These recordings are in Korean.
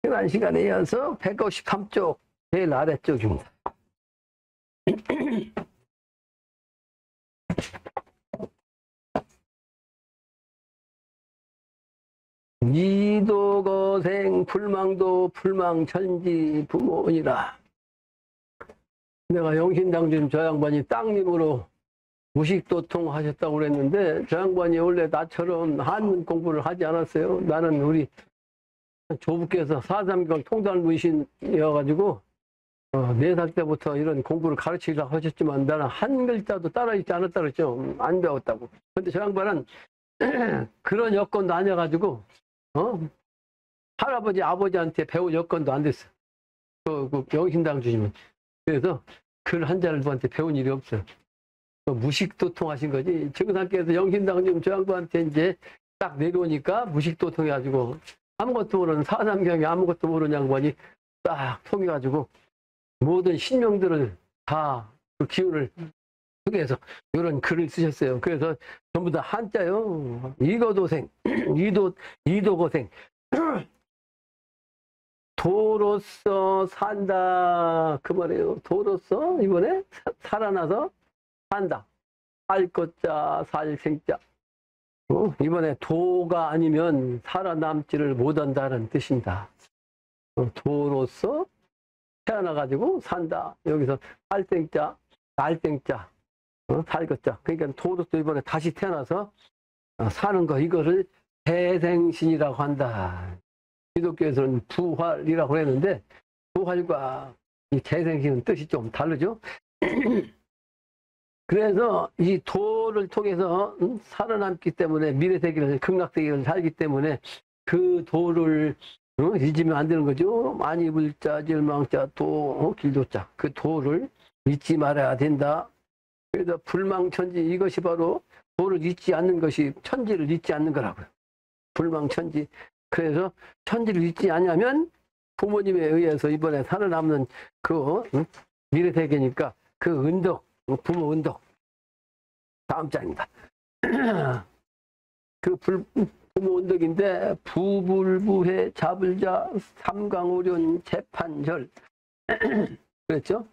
시간 시간에 이어서 153쪽 제일 아래쪽입니다. 이도거생 불망도 불망천지 부모니라. 내가 영신당주님 저 양반이 땅님으로 무식도통 하셨다고 그랬는데 저 양반이 원래 나처럼 한문 공부를 하지 않았어요. 나는 우리 조부께서 4.3경 통달문신이어가지고 4살 때부터 이런 공부를 가르치려고 하셨지만 나는 한 글자도 따라 읽지 않았다고 그랬죠. 안 배웠다고. 근데 저 양반은 그런 여건도 아니어가지고 할아버지 아버지한테 배울 여건도 안 됐어. 그 영신당 주님은. 그래서 글 한자를 누구한테 배운 일이 없어요. 무식도통하신 거지. 정상께서 영신당 주님 저 양반한테 이제 딱 내려오니까 무식도통해가지고 아무것도 모르는 4.3경에 아무것도 모르는 양반이 딱 통해가지고 모든 신명들을 다 그 기운을 통해서 이런 글을 쓰셨어요. 그래서 전부 다 한자요. 이거도생, 이도거생. 도로서 산다. 그 말이에요. 도로서 이번에 살아나서 산다. 살 것자, 살 생자. 이번에 도가 아니면 살아남지를 못한다는 뜻입니다. 도로서 태어나가지고 산다. 여기서 살생자, 날생자, 살것자. 그러니까 도로서 이번에 다시 태어나서 사는 거, 이거를 재생신이라고 한다. 기독교에서는 부활이라고 했는데 부활과 이 재생신은 뜻이 좀 다르죠. 그래서 이 도를 통해서 살아남기 때문에 미래세계를 극락세계를 살기 때문에 그 도를 잊으면 안 되는 거죠. 많이 불자, 절망자, 도, 길도자. 그 도를 잊지 말아야 된다. 그래서 불망천지, 이것이 바로 도를 잊지 않는 것이 천지를 잊지 않는 거라고요. 불망천지. 그래서 천지를 잊지 않으면 부모님에 의해서 이번에 살아남는 그 미래세계니까 그 은덕, 부모 은덕. 다음 장입니다. 그 부모 은덕인데 부불부해 잡을자 삼강오련 재판절. 그랬죠?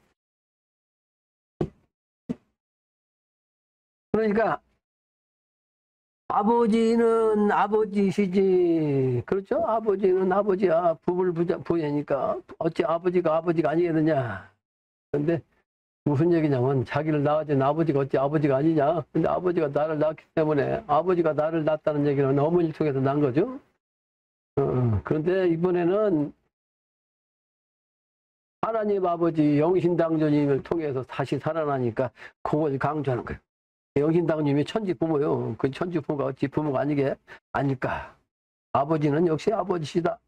그러니까 아버지는 아버지시지. 그렇죠? 아버지는 아버지야. 부불부해니까 어찌 아버지가 아니겠느냐. 그런데 무슨 얘기냐면 자기를 낳아준 아버지가 어찌 아버지가 아니냐. 근데 아버지가 나를 낳았기 때문에 아버지가 나를 낳았다는 얘기는 어머니를 통해서 난 거죠. 그런데 이번에는 하나님 아버지 영신당주님을 통해서 다시 살아나니까 그걸 강조하는 거예요. 영신당주님이 천지 부모요. 그 천지 부모가 어찌 부모가 아닐까. 아버지는 역시 아버지시다.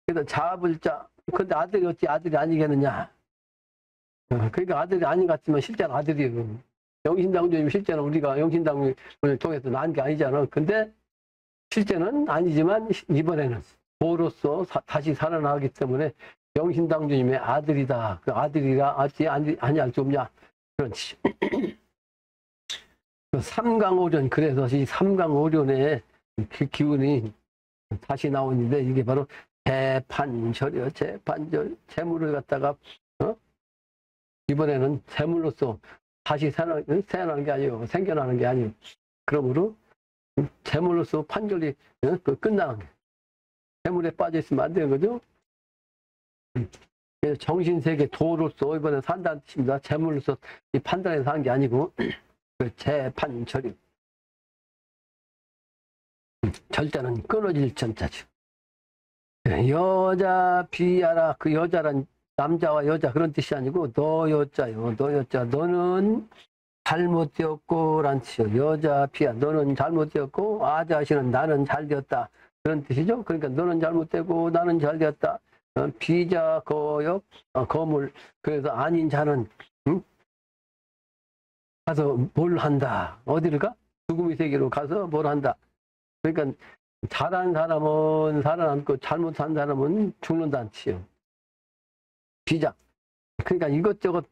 그래서 잡을 자. 근데 아들이 어찌 아들이 아니겠느냐. 그러니까 아들이 아닌 것 같지만 실제는 아들이에요. 영신당주님 실제는 우리가 영신당을 통해서 낳은 게 아니잖아. 근데 실제는 아니지만 이번에는 도로서 다시 살아나기 때문에 영신당주님의 아들이다. 그 아들이라 어찌 아니할 수 없냐. 그런 뜻이죠. 삼강오련. 그래서 이 삼강오련의 그 기운이 다시 나오는데 이게 바로 재판절이요. 재판절. 재물을 갖다가 이번에는 재물로서 다시 태어나는 게 아니고 생겨나는 게 아니고 그러므로 재물로서 판결이 끝나는 게 재물에 빠져 있으면 안 되는 거죠. 그래서 정신세계 도로서 이번에 산다는 뜻입니다. 재물로서 이 판단해서 사는 게 아니고 그 재판절이. 절자는 끊어질 전자죠. 여자 비하라. 그 여자란 남자와 여자 그런 뜻이 아니고 너 여자요. 너 여자. 너는 잘못되었고 란 뜻이요. 여자 비하. 너는 잘못되었고 아자시는 나는 잘되었다. 그런 뜻이죠. 그러니까 너는 잘못되고 나는 잘되었다. 비자 거역 거물. 그래서 아닌 자는 가서 뭘 한다. 어디를 가? 죽음의 세계로 가서 뭘 한다. 그러니까 잘한 사람은 살아남고 잘못한 사람은 죽는다는 뜻이요. 비자. 그러니까 이것저것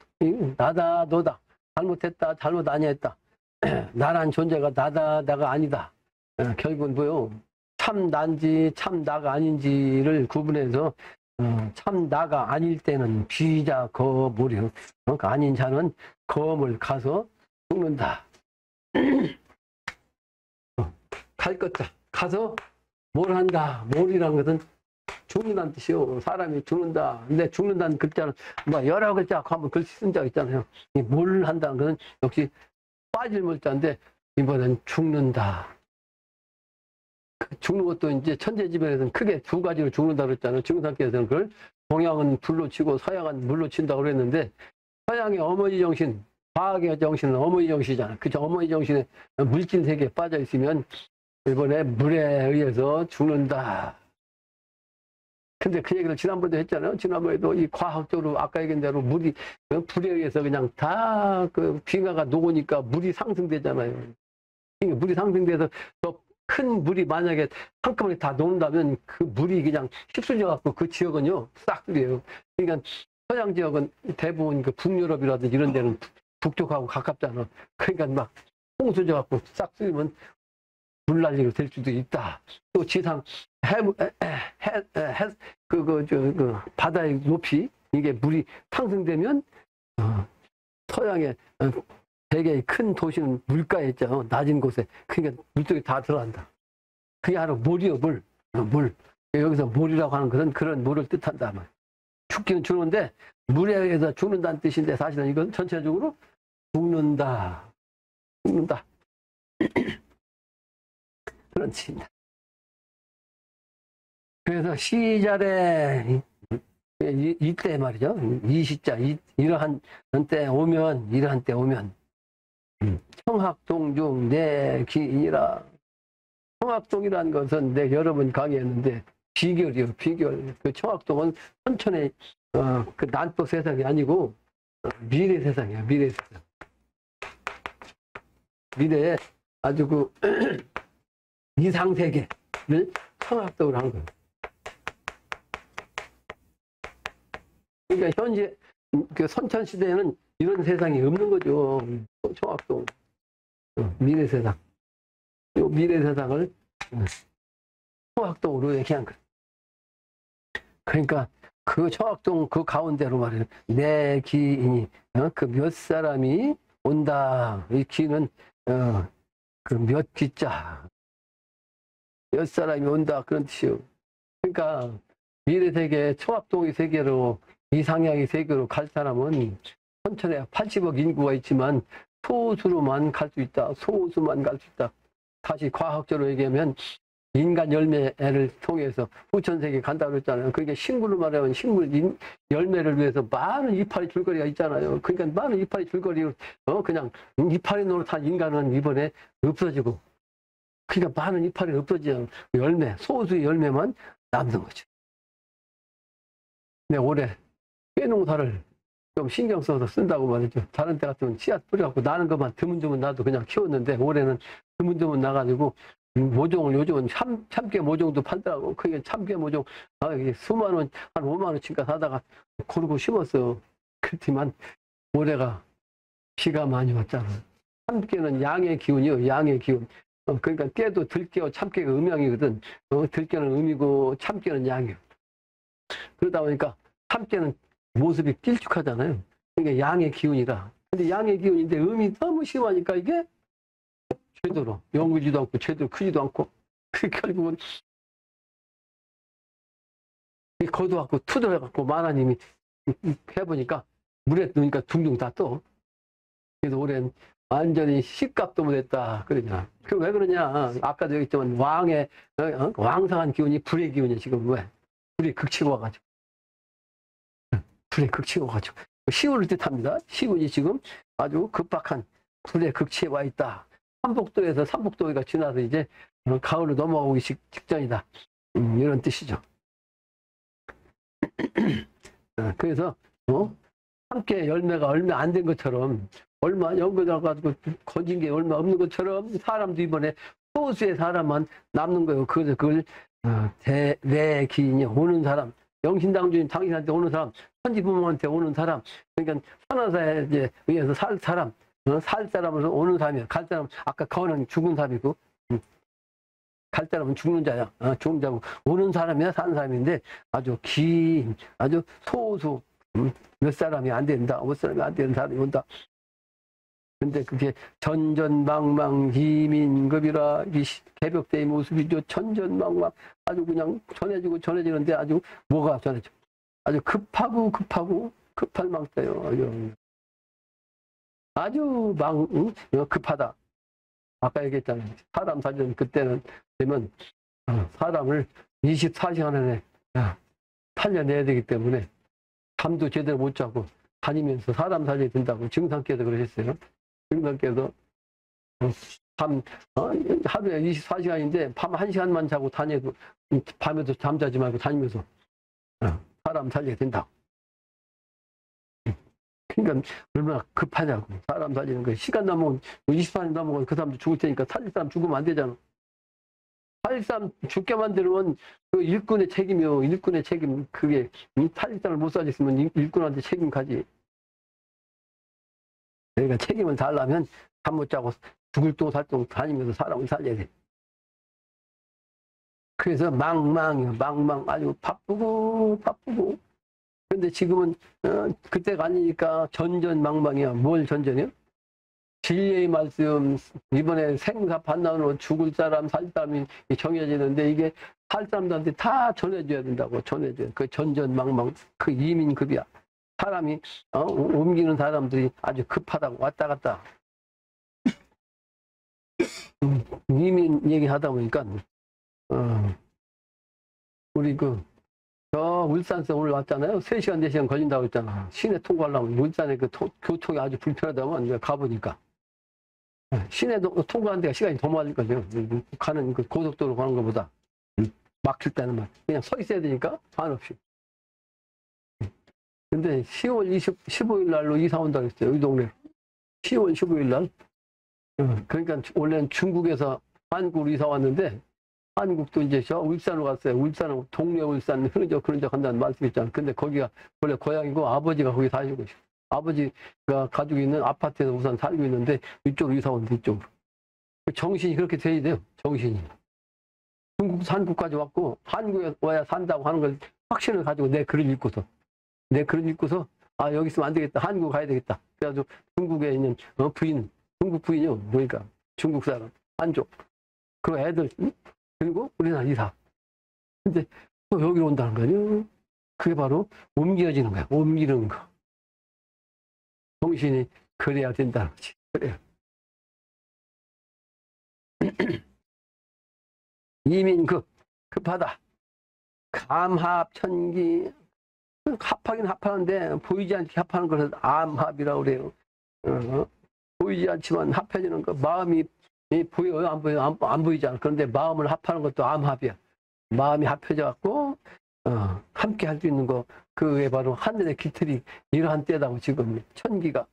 나다 너다. 잘못했다 잘못 아니했다. 나란 존재가 나가 아니다. 결국은 뭐요? 참 난지 참 나가 아닌지를 구분해서 참 나가 아닐 때는 비자 거물이요. 그러니까 아닌 자는 검을 가서 죽는다. 갈 것다. 가서 뭘 한다. 뭘이란 것은 죽는다는 뜻이요. 사람이 죽는다. 근데 죽는다는 글자는 뭐 여러 글자 한번 글씨 쓴 적 있잖아요. 뭘 한다는 것은 역시 빠질 물자인데 이번엔 죽는다. 죽는 것도 이제 천재지변에서는 크게 두 가지로 죽는다 그랬잖아요. 증상께서는 그걸 동양은 불로 치고 서양은 물로 친다고 그랬는데 서양의 어머니 정신, 과학의 정신은 어머니 정신이잖아요. 그 어머니 정신에 물질 세계에 빠져 있으면 이번에 물에 의해서 죽는다. 근데 그 얘기를 지난번에도 했잖아요. 지난번에도 이 과학적으로 아까 얘기한 대로 물이 불에 의해서 그냥 다 그 빙하가 녹으니까 물이 상승되잖아요. 물이 상승돼서 더 큰 물이 만약에 한꺼번에 다 녹는다면 그 물이 그냥 휩쓸려 갖고 그 지역은요 싹 들려요. 그러니까 서양 지역은 대부분 그 북유럽이라든지 이런 데는 북쪽하고 가깝잖아. 그러니까 막 홍수져 갖고 싹 쓸면 물난리가 될 수도 있다. 또 지상 바다의 높이 이게 물이 상승되면 서양의 되게 큰 도시는 물가에 있죠. 낮은 곳에. 그러니까 물속에 다 들어간다. 그게 바로 물이요, 물. 물. 여기서 물이라고 하는 것은 그런 물을 뜻한다. 죽기는 죽는데 물에 의해서 죽는다는 뜻인데 사실은 이건 전체적으로 죽는다. 죽는다. 그런 뜻입니다. 그래서 시절에 이때 말이죠. 이 시자 이러한 때 오면 이러한 때 오면 청학동 내 기인이라. 청학동이라는 것은 내가 여러 번 강의했는데 비결이요. 비결. 그 청학동은 천천의 그 난도 세상이 아니고 미래 세상이야. 미래 세상. 미래에 아주 그 이상세계를 청학동을 한 거예요. 그러니까 현재 그 선천시대에는 이런 세상이 없는 거죠. 청학동. 미래 세상. 이 미래 세상을 청학동으로 얘기한 거예요. 그러니까 그 청학동 그 가운데로 말이에요. 내 기인이 그 몇 사람이 온다. 이 기는 그 몇 기자. 몇 사람이 온다. 그런 뜻이요. 그러니까 미래 세계, 청학동의 세계로 이상향의 세계로 갈 사람은 천천에 80억 인구가 있지만 소수로만 갈 수 있다. 소수만 갈 수 있다. 다시 과학적으로 얘기하면 인간 열매를 통해서 후천세계에 간다고 그랬잖아요. 그러니까 식물로 말하면 식물 열매를 위해서 많은 이파리 줄거리가 있잖아요. 그러니까 많은 이파리 줄거리로 그냥 이파리 노릇한 인간은 이번에 없어지고 그러니까 많은 이파리가 없어지는 열매, 소수의 열매만 남는 거죠. 근데 올해 깨농사를 좀 신경 써서 쓴다고 말이죠. 다른 때 같으면 씨앗 뿌려갖고 나는 것만 드문드문 나도 그냥 키웠는데 올해는 드문드문 나가지고 모종을 요즘은 참깨 모종도 팔더라고. 그게 참깨 모종 수만 원, 한 5만 원치가 사다가 고르고 심었어. 그렇지만 올해가 비가 많이 왔잖아. 참깨는 양의 기운이요. 양의 기운. 그러니까 깨도 들깨와 참깨가 음양이거든. 들깨는 음이고 참깨는 양이요. 그러다 보니까 참깨는 모습이 길쭉하잖아요. 그러니까 양의 기운이라. 근데 양의 기운인데 음이 너무 심하니까 이게 제대로 연구지도 않고 제대로 크지도 않고 그 결국은 거둬갖고 투덜해갖고 만화님이 해보니까 물에 넣으니까 둥둥 다 떠. 그래서 올해는 완전히 식값도 못했다 그러냐. 그 왜 그러냐. 아까도 얘기했지만 왕의 왕성한 기운이 불의 기운이야. 지금 왜? 불이 극치고 와가지고. 불의 극치고 와가지고. 시운을 뜻합니다. 시운이 지금 아주 급박한 불의 극치에 와 있다. 삼복도에서 삼복도가 지나서 이제 가을로 넘어가기 직전이다. 이런 뜻이죠. 그래서 함께 열매가 얼마 안 된 것처럼 얼마 연구해가지고 거진 게 얼마 없는 것처럼 사람도 이번에 소수의 사람만 남는 거예요. 그래서 그걸 내 기인이 오는 사람, 영신당주인 당신한테 오는 사람, 천지부모한테 오는 사람, 그러니까 산화사에 의해서 살 사람, 살 사람으로 오는 사람이야. 갈 사람, 아까 거는 죽은 사람이고, 갈 사람은 죽는 자야. 죽은 자고, 오는 사람이야, 사는 사람인데, 아주 긴, 아주 소수, 몇 사람이 안 된다, 몇 사람이 안 되는 사람이 온다. 근데 그게 전전망망 희민급이라, 이 개벽대의 모습이죠. 전전망망, 아주 그냥 전해지고 전해지는데 아주 뭐가 전해져. 아주 급하고 급하고 급할 망자요. 아주 급하다. 아까 얘기했잖아요. 사람 살려면 그때는 되면 사람을 24시간 안에 살려내야 되기 때문에 잠도 제대로 못 자고 다니면서 사람 살려야 된다고 증상께서 그러셨어요. 증상께서 하루에 24시간인데 밤 1시간만 자고 다녀도 밤에도 잠자지 말고 다니면서 사람 살려야 된다고. 그러니까 얼마나 급하냐고. 사람 살리는 거. 시간 넘으면 24년 넘으면 그 사람도 죽을 테니까 살릴 사람 죽으면 안 되잖아. 살릴 사람 죽게 만들면 그 일꾼의 책임이요. 일꾼의 책임. 그게 살릴 사람을 못 살렸으면 일꾼한테 책임 가지. 그러니까 책임을 달라면 잠 못 자고 죽을 동 살동 다니면서 사람을 살려야 돼. 그래서 망망이요. 망망. 아주 바쁘고 바쁘고. 근데 지금은 그때가 아니니까 전전망망이야. 뭘 전전이요? 진리의 말씀 이번에 생사 반나으로 죽을 사람 살 사람이 정해지는데 이게 살 사람들한테 다 전해줘야 된다고. 전해줘야. 그 전전망망 그 이민급이야. 사람이 옮기는 사람들이 아주 급하다고 왔다 갔다. 이민 얘기하다 보니까 우리 저 울산에서 오늘 왔잖아요. 3시간, 4시간 걸린다고 했잖아. 시내 통과하려면 울산에 그 교통이 아주 불편하다면 내가 가보니까. 시내 통과하는 데가 시간이 더 많을 거죠. 가는 그 고속도로 가는 것보다. 막힐 때는 그냥 서 있어야 되니까 한없이. 근데 10월 15일 날로 이사 온다고 했어요. 이 동네. 10월 15일 날. 그러니까 원래는 중국에서 한국으로 이사 왔는데 한국도 이제 저 울산으로 갔어요. 울산은 동네 울산 그런 적 한다는 말씀 있잖아요. 근데 거기가 원래 고향이고 아버지가 거기 사시고 있어요. 아버지가 가지고 있는 아파트에서 우선 살고 있는데 이쪽으로 이사 온대, 이쪽으로. 정신이 그렇게 돼야 돼요. 정신이. 중국 한국까지 왔고 한국에 와야 산다고 하는 걸 확신을 가지고 내 글을 읽고서 여기 있으면 안 되겠다. 한국 가야 되겠다. 그래가지고 중국에 있는 부인, 중국 부인이요. 그러니까 중국 사람 한족. 그 애들 그리고 우리나라 이사. 근데 또 여기로 온다는 거 아니에요? 그게 바로 옮겨지는 거야. 옮기는 거. 정신이 그래야 된다는 거지. 그래요. 급하다. 감합천기. 합하긴 합하는데 보이지 않게 합하는 것을 암합이라고 그래요. 보이지 않지만 합해지는 거. 마음이 보여요? 안 보여요? 안 보이잖아. 그런데 마음을 합하는 것도 암합이야. 마음이 합해져 갖고 함께 할 수 있는 거. 그게 바로 하늘의 깃털이 이러한 때다고 지금 천기가.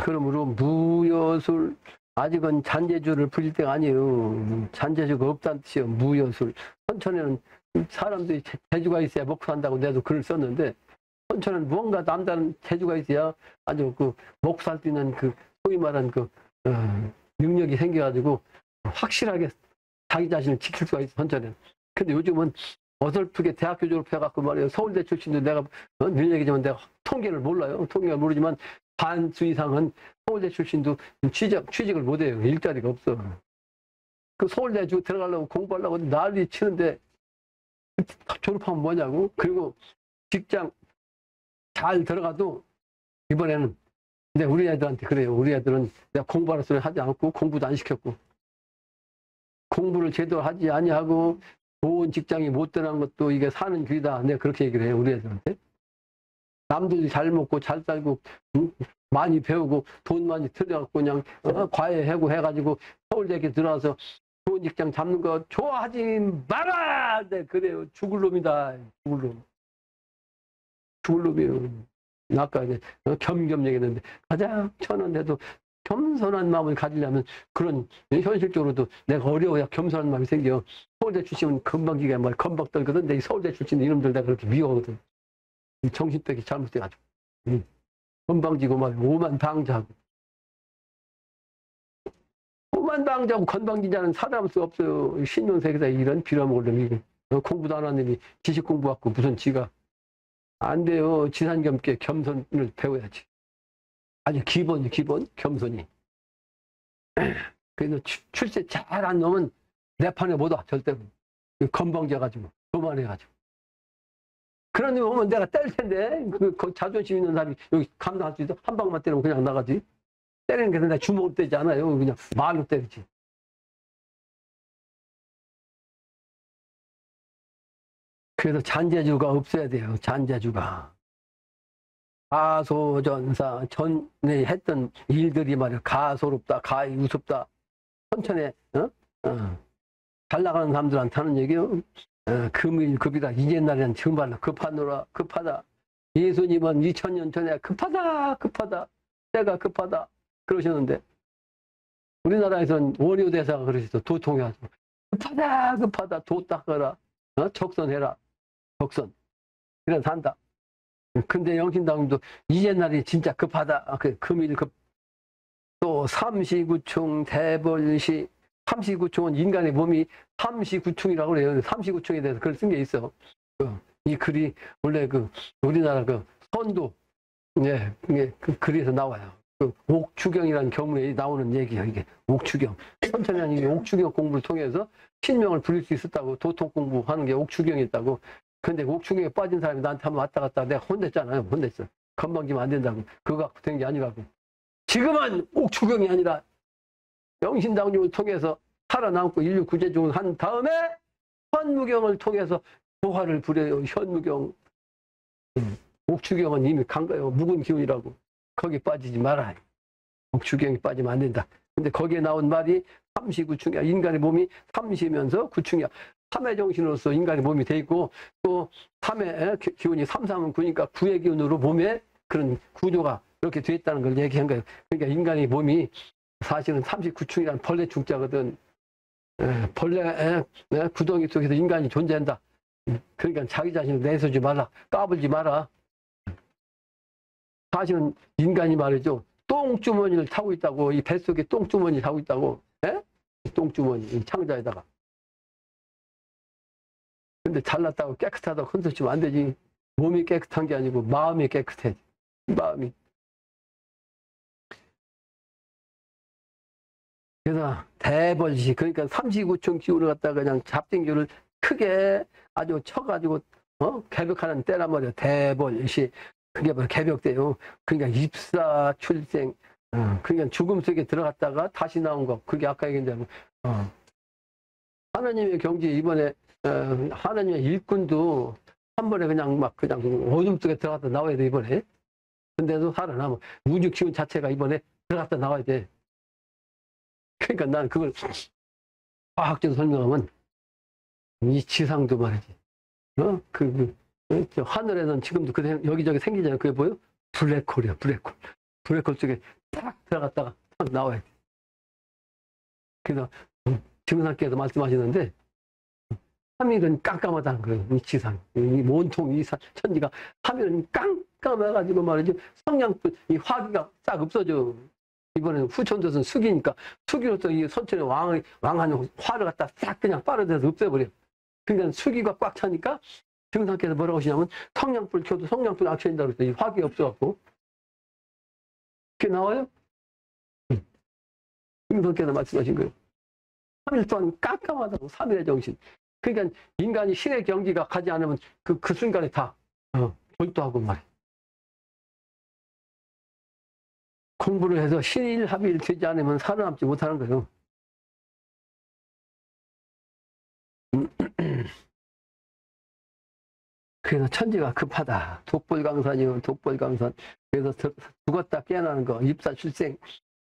그러므로 무여술 아직은 잔재주를 부릴 때가 아니에요. 잔재주가 없다는 뜻이에요. 무여술. 선천에는 사람들이 재주가 있어야 먹고 산다고 내도 글을 썼는데 선천에는 무언가 남다른 재주가 있어야 아주 먹고 살 수 있는 소위 말하는 능력이 생겨가지고 확실하게 자기 자신을 지킬 수가 있어, 선천에는. 근데 요즘은 어설프게 대학교 졸업해갖고 말이에요. 서울대 출신도 내가 늘 얘기지만 내가 통계를 몰라요. 통계를 모르지만 반수 이상은 서울대 출신도 취직을 못해요. 일자리가 없어. 그 서울대 들어가려고 공부하려고 난리 치는데 졸업하면 뭐냐고. 그리고 직장 잘 들어가도 이번에는 근데 우리 애들한테 그래요. 우리 애들은 내가 공부하는 소리 하지 않고 공부도 안 시켰고 공부를 제대로 하지 아니하고 좋은 직장이 못 들어간 것도 이게 사는 길이다. 내가 그렇게 얘기를 해요. 우리 애들한테. 남들이 잘 먹고 잘 살고 많이 배우고 돈 많이 들여갖고 그냥 과외하고 해가지고 서울대에 들어와서 좋은 직장 잡는 거 좋아하지 마라. 네, 그래요. 죽을 놈이다. 죽을 놈. 죽을 놈이에요. 아까 이제 겸겸 얘기했는데 가장 천원해도 겸손한 마음을 가지려면 그런 현실적으로도 내가 어려워야 겸손한 마음이 생겨. 서울대 출신은 금방 기가 말 건박 떨거든. 근데 서울대 출신 이놈들 내가 그렇게 미워하거든. 정신병이 잘못돼가지고 건방지고 막 오만 방자하고 억만방자고 건방지자는 살아남을 수 없어요. 신년세계에서 이런 빌어먹을 놈이. 공부도 안 하는 놈이 지식 공부 갖고 무슨 지가. 안 돼요. 지산겸께 겸손을 배워야지. 아주 기본이 기본 겸손이. 그래서 출세 잘한 놈은 내 판에 못 와. 절대로. 건방져가지고 교만해가지고. 그런 놈 오면 내가 때릴 텐데 그 자존심 있는 사람이 여기 감당할 수 있어? 한 방만 때리면 그냥 나가지. 때리는 게 내가 주먹으로 때리지 않아요. 그냥 말로 때리지. 그래서 잔재주가 없어야 돼요. 잔재주가. 가소전사 전에 했던 일들이 말이야. 가소롭다, 가히 우습다. 천천히 잘 나가는 사람들한테 하는 얘기요. 금일급이다. 이제날에는 정말로 급하노라. 급하다. 예수님은 2000년 전에 급하다. 급하다. 때가 급하다. 그러셨는데 우리나라에서는 원효 대사가 그러셨어. 도통해가지고 급하다. 급하다. 도 닦아라. 적선해라. 적선. 그래서 산다. 근데 영신당도 이제날이 진짜 급하다. 금일급. 또 삼시구충 대벌시. 삼시구충은 인간의 몸이 삼시구충이라고 그래요. 삼시구충에 대해서 글 쓴 게 있어. 이 글이 원래 우리나라 선도 그 글에서 나와요. 옥추경이라는 경문에 나오는 얘기야. 이게 옥추경. 천천히 하는 옥추경 공부를 통해서 신명을 부릴 수 있었다고. 도통 공부하는 게 옥추경이었다고. 근데 옥추경에 빠진 사람이 나한테 한번 왔다 갔다 내가 혼냈잖아요. 혼냈어. 건방지면 안 된다고. 그거 갖고 된 게 아니라고. 지금은 옥추경이 아니라 영신당님을 통해서 살아남고 인류 구제중을 한 다음에 현무경을 통해서 조화를 부려요. 현무경. 옥추경은 이미 간 거예요. 묵은 기운이라고. 거기 빠지지 마라. 옥추경이 빠지면 안 된다. 근데 거기에 나온 말이 삼시구충이야. 인간의 몸이 삼시면서 구충이야. 삼의 정신으로서 인간의 몸이 돼 있고 또 삼의 기운이 삼삼은 구니까 구의 기운으로 몸에 그런 구조가 이렇게 돼 있다는 걸 얘기한 거예요. 그러니까 인간의 몸이 사실은 39충이라는 벌레 충자거든. 벌레 구덩이 속에서 인간이 존재한다. 그러니까 자기 자신을 내세우지 말라. 까불지 마라. 사실은 인간이 말이죠. 똥주머니를 타고 있다고. 이 뱃속에 똥주머니를 타고 있다고. 똥주머니 이 창자에다가. 근데 잘났다고 깨끗하다고 흔들치면 안 되지. 몸이 깨끗한 게 아니고 마음이 깨끗해. 마음이. 그래서 대벌시 그러니까 삼시구충 기운을 갖다가 그냥 잡생기를 크게 아주 쳐가지고 개벽하는 때란 말이야. 대벌시 그게 바로 개벽돼요. 그러니까 입사 출생 그러니까 죽음 속에 들어갔다가 다시 나온 거 그게 아까 얘기한 하나님의 경지 이번에 하나님의 일꾼도 한 번에 그냥 어둠 속에 들어갔다 나와야 돼 이번에. 근데도 살아남아. 우주 기운 자체가 이번에 들어갔다 나와야 돼. 그러니까 난 그걸 과학적으로 설명하면 이 지상도 말이지. 하늘에는 지금도 여기저기 생기잖아요. 그게 뭐예요? 블랙홀이야, 블랙홀. 블랙홀 속에 딱 들어갔다가 딱 나와야 돼. 그래서 증상께서 말씀하시는데 하늘은 깜깜하다는 거예요. 이 지상, 이 온통 이 천지가 하늘은 깜깜해가지고 말이죠. 성냥불, 이 화기가 싹 없어져. 이번에는 후천도선 수기니까 수기로서 이 선천의 왕한 화를 갖다 싹 그냥 빨아들여서 없애버려. 그러니까 수기가 꽉 차니까 증상께서 뭐라고 하시냐면 성냥불 켜도 성냥불 안 켜진다고 그랬더니 화기가 없어갖고. 그게 나와요? 증상께서 말씀하신 거예요. 3일 동안 깜깜하다고 3일의 정신. 그러니까 인간이 신의 경지가 가지 않으면 그 순간에 다 절도하고 말이야. 공부를 해서 신일합일 되지 않으면 살아남지 못하는 거예요. 그래서 천지가 급하다. 독볼강산이요. 독볼강산. 그래서 죽었다 깨어나는 거. 입사출생.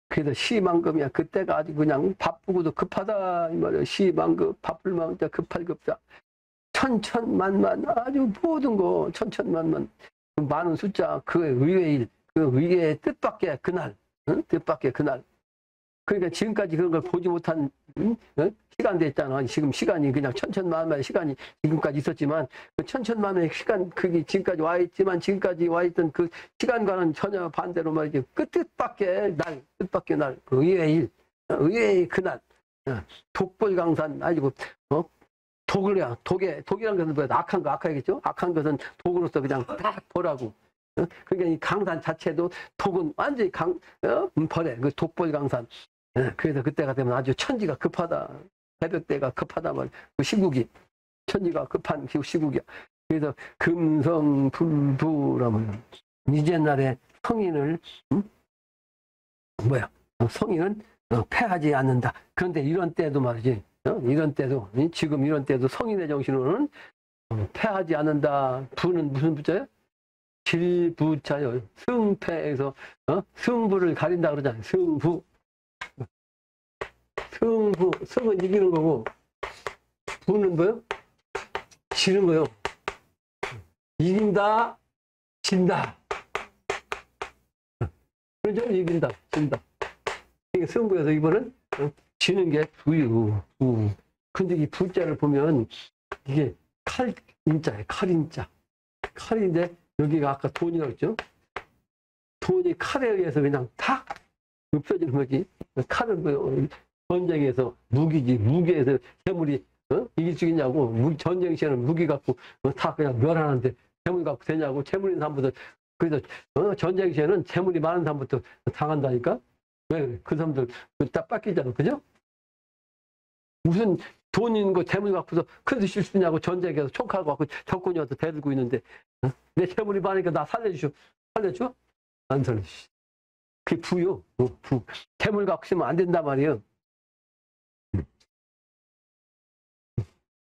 그래서 시만금이야. 그때가 아주 그냥 바쁘고도 급하다. 이 말이에요. 시만급. 바쁠 마음자 급할급자. 천천만만. 아주 모든 거 천천만만. 많은 숫자. 그 의외의 일. 그 의의 뜻밖의 그날, 뜻밖의 그날. 그러니까 지금까지 그런 걸 보지 못한 시간도 있잖아. 지금 시간이 그냥 천천만만의 시간이 지금까지 있었지만 그 천천만만의 시간 그게 지금까지 와 있지만 지금까지 와 있던 그 시간과는 전혀 반대로 말이지. 그 뜻밖의 날, 뜻밖의 날, 그 의의 일. 의외의 그날 독불강산 아니고 독이란 것은 뭐야? 악한 거 악하겠죠? 악한 것은 독으로서 그냥 딱 보라고. 그러니까 이 강산 자체도 독은 완전히 벌에 그 독불강산. 그래서 그때가 되면 아주 천지가 급하다. 새벽때가 급하다 말. 그 시국이 천지가 급한 시국이야. 그래서 금성불부라면 이제날에 성인을 성인은 패하지 않는다. 그런데 이런 때도 말이지. 이런 때도 지금 이런 때도 성인의 정신으로는 패하지 않는다. 부는 무슨 부자예요? 질부자요. 승패에서 승부를 가린다 그러잖아요. 승부. 승은 이기는 거고 부는 뭐요? 지는 거요. 이긴다, 진다. 그렇죠? 이긴다, 진다. 이게 승부에서 이번은 지는 게 부유, 부. 근데 이 부자를 보면 이게 칼인자예요, 칼인자. 칼인데 여기가 아까 돈이라고 했죠? 돈이 칼에 의해서 그냥 탁 없어지는 거지. 칼은 뭐요? 전쟁에서 무기지. 무기에서 재물이 이길 수 있냐고. 전쟁 시에는 무기 갖고 다 그냥 멸하는데 재물 갖고 되냐고. 재물 있는 사람부터. 그래서 전쟁 시에는 재물이 많은 사람부터 당한다니까. 왜 그래? 그 사람들 딱 뺏기잖아. 그죠? 무슨 돈 있는 거 재물 갖고서 큰데 쉴 수 있냐고. 전쟁에서 총칼 갖고 적군이 와서 대들고 있는데 내 재물이 많으니까 나 살려줘? 안 살려줘. 그게 부요. 부. 재물 갖고 있으면 안 된단 말이에요.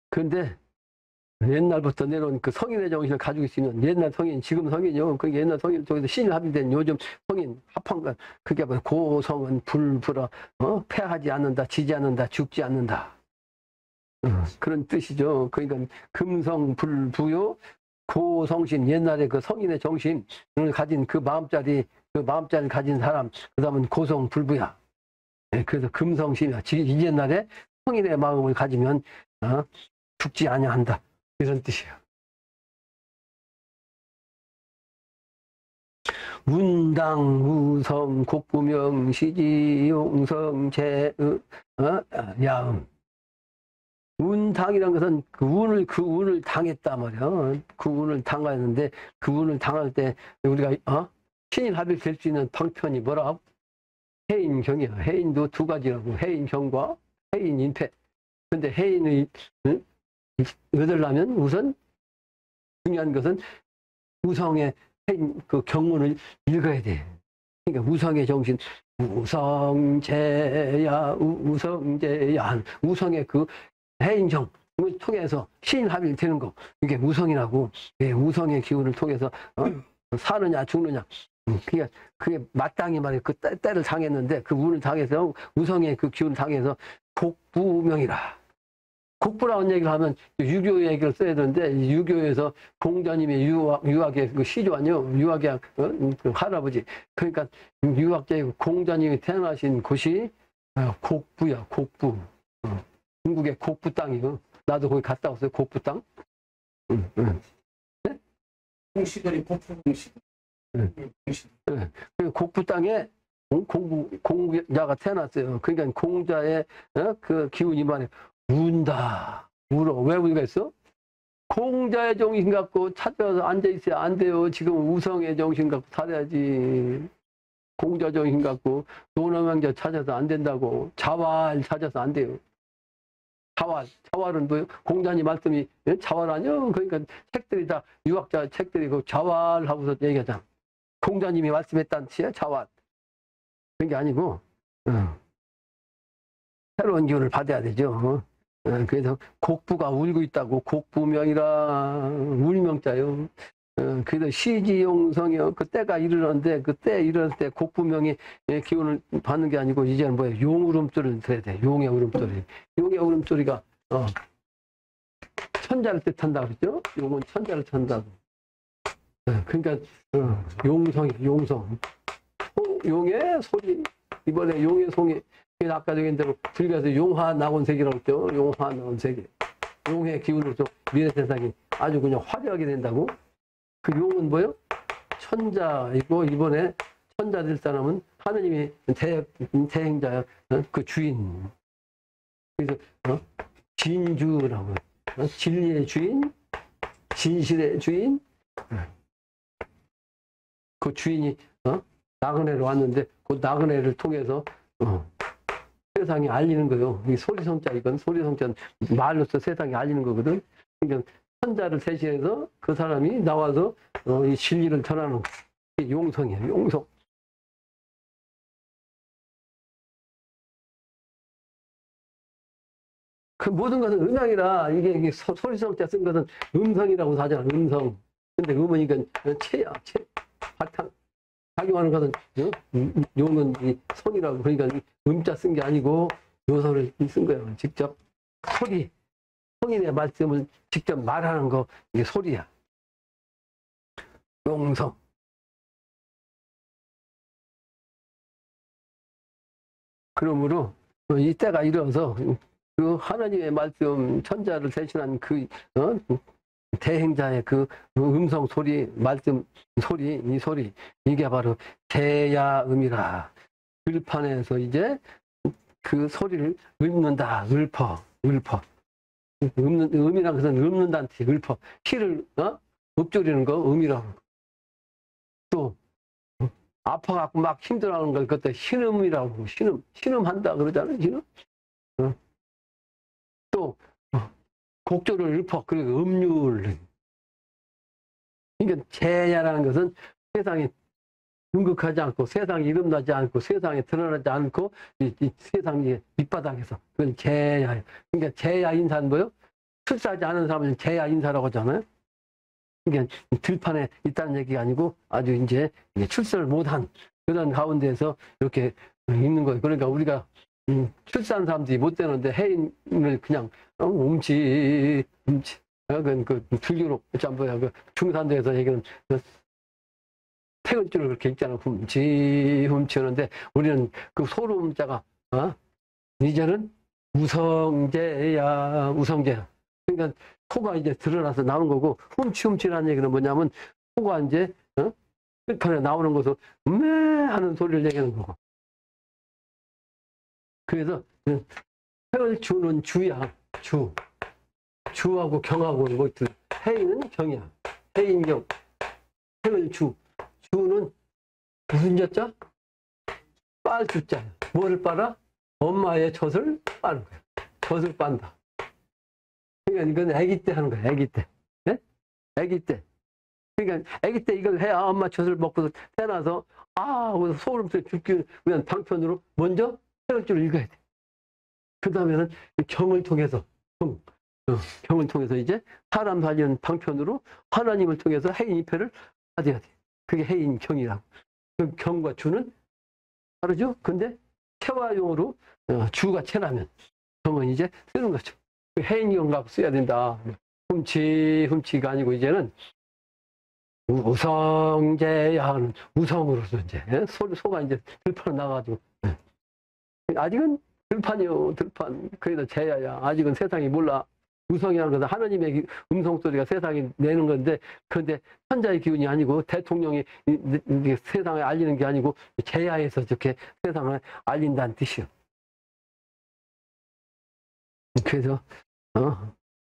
그런데 옛날부터 내려온 그 성인의 정신을 가지고 있으면 옛날 성인, 지금 성인이요. 그 옛날 성인 쪽에서 신이 합의된 요즘 성인 합한 건 그게 뭐 고성은 불불어 패하지 않는다, 지지 않는다, 죽지 않는다. 그런 뜻이죠. 그러니까 금성불부요. 고성신 옛날에 그 성인의 정신을 가진 그 마음자리를 가진 사람 그다음은 고성불부야. 그래서 금성신이야. 이제날에 성인의 마음을 가지면 죽지 아니한다. 이런 뜻이에요. 운당, 우성, 곡부명, 시지, 용성, 야음. 운당이란 것은 그 운을 당했다 말이야. 그 운을 당하였는데 그 운을 당할 때 우리가 신일합일 될 수 있는 방편이 뭐라? 해인경이야. 해인도 두 가지라고. 해인경과 해인인패. 근데 해인의 얻으려면 우선 중요한 것은 우성의 그 경문을 읽어야 돼. 그러니까 우성의 정신, 우성제야, 우성의 그 해인정을 통해서 신합일 되는 거. 이게 우성이라고. 우성의 기운을 통해서 사느냐 죽느냐. 그러니까 그게 마땅히 말이에요. 그 때를 당했는데 그 운을 당해서 우성의 그 기운을 당해서 곡부명이라. 곡부라는 얘기를 하면 유교 얘기를 써야 되는데 유교에서 공자님의 유학의 그 시조안요. 유학의 그 할아버지. 그러니까 유학자이고 공자님이 태어나신 곳이 곡부야. 곡부. 중국의 곡부 땅이고 나도 거기 갔다 왔어요. 곡부 땅. 네? 공시들이 곡부 공시. 그 곡부 땅에 공자가 태어났어요. 그러니까 공자의 그 기운이 많이 운다. 울어. 왜 우리가 있어? 공자의 정신 갖고 찾아서 앉아있어야 안 돼요. 지금 우성의 정신 갖고 살아야지. 공자 정신 갖고 논어명자 찾아서 안 된다고. 자활 찾아서 안 돼요. 자활은 뭐예요? 공자님 말씀이 자활 아니요? 그러니까 책들이 다 유학자 책들이 그 자활하고서 얘기하잖아. 공자님이 말씀했다는 뜻이야. 자활. 그런 게 아니고 새로운 기운을 받아야 되죠. 그래서 곡부가 울고 있다고. 곡부명이라 울명자요. 그래서 시지용성이요. 그 때가 이르는데 그때 이럴 때 곡부명이 기운을 받는 게 아니고 이제는 뭐예요? 용 울음소리를 들어야 돼. 용의 울음소리. 용의 울음소리가 천자를 뜻한다고 그랬죠? 용은 천자를 뜻한다고. 그러니까 용성이 용성. 용의 소리. 이번에 용의 송이. 아까 저기 대로 불교에서 용화 낙원색이라고 했죠. 용화 낙원색이. 용의 기운으로 미래 세상이 아주 그냥 화려하게 된다고. 그 용은 뭐요? 천자이고 이번에 천자 될 사람은 하느님이 대행자야. 그 주인. 그래서 진주라고. 진리의 주인, 진실의 주인. 그 주인이 나그네로 왔는데 그 나그네를 통해서 세상에 알리는 거예요. 이 소리성자, 이건 소리성자 말로써 세상에 알리는 거거든. 그러니까 천자를 대신해서 그 사람이 나와서 이 진리를 전하는 게 용성이에요. 용성. 그 모든 것은 음양이라 이게 소리성자 쓴 것은 음성이라고 하잖아. 음성. 근데 음은 이건 체야, 체. 바탕. 작용하는 것은 용은 이 손이라고. 그러니까 음자 쓴 게 아니고 요소를 쓴 거예요. 직접 소리. 성인의 말씀을 직접 말하는 거, 이게 소리야. 용성. 그러므로 이때가 이르어서 그 하나님의 말씀, 천자를 대신한 그 대행자의 그 음성 소리, 말씀 소리, 이 소리, 이게 바로 제야음이라. 들판에서 이제 그 소리를 읊는다, 읊어. 음이라는 것은 읊는다는 뜻이 읊어. 시를 읊조리는 거 음이라고. 또 아파갖고 막 힘들어하는 걸 그때 신음이라고. 신음한다 그러잖아요. 신음. 또 곡조를 읊어. 그리고 음률. 그러니까 제야라는 것은 세상에 등극하지 않고, 세상에 이름나지 않고, 세상에 드러나지 않고, 이 세상의 밑바닥에서. 그건 제야예요. 그러니까 제야 인사는 뭐예요? 출세하지 않은 사람은 제야 인사라고 하잖아요. 그러니까 들판에 있다는 얘기가 아니고 아주 이제 출세를 못한 그런 가운데에서 이렇게 있는 거예요. 그러니까 우리가 출세한 사람들이 못 되는데 해인을 그냥 움치. 그 불교로 뭐야 그 중산도에서 얘기는 태극줄을 그렇게 읽잖아. 훔치 하는데 우리는 그 소름자가 이제는 우성제야. 그러니까 소가 이제 드러나서 나오는 거고, 훔치라는 얘기는 뭐냐면 소가 이제 끝판에 나오는 것을 매 하는 소리를 얘기하는 거고. 그래서 해를 주는 주야. 주하고 경하고 뭐 해인은 경이야. 해인경. 해를 주는 무슨 자자? 빨 주자야. 뭐를 빨아? 엄마의 젖을 빠는 거야. 젖을 빤다. 그러니까 이건 아기 때 하는 거야. 아기 때. 네? 아기 때. 그러니까 아기 때 이걸 해야 엄마 젖을 먹고 태어나서 소름소리 죽기 위한 방편으로 먼저 해열줄을 읽어야 돼. 그 다음에는 경을 통해서 경을 통해서 이제 사람 살리는 방편으로 하나님을 통해서 해인 입회를 받아야 돼. 그게 해인 경이라고. 그 경과 주는 다르죠? 근데 체화용으로 주가 체라면 경은 이제 쓰는 거죠. 해인경 갖고 써야 된다. 훔치가 아니고 이제는 우성제야 하는 우성으로서 이제 소가 이제 들판에 나가지고 아직은 들판이요. 들판. 그래도 제야야. 아직은 세상이 몰라. 우성이라는 것은 하나님의 음성 소리가 세상에 내는 건데, 그런데 천자의 기운이 아니고 대통령이 세상에 알리는 게 아니고 제야에서 이렇게 세상을 알린다는 뜻이요. 그래서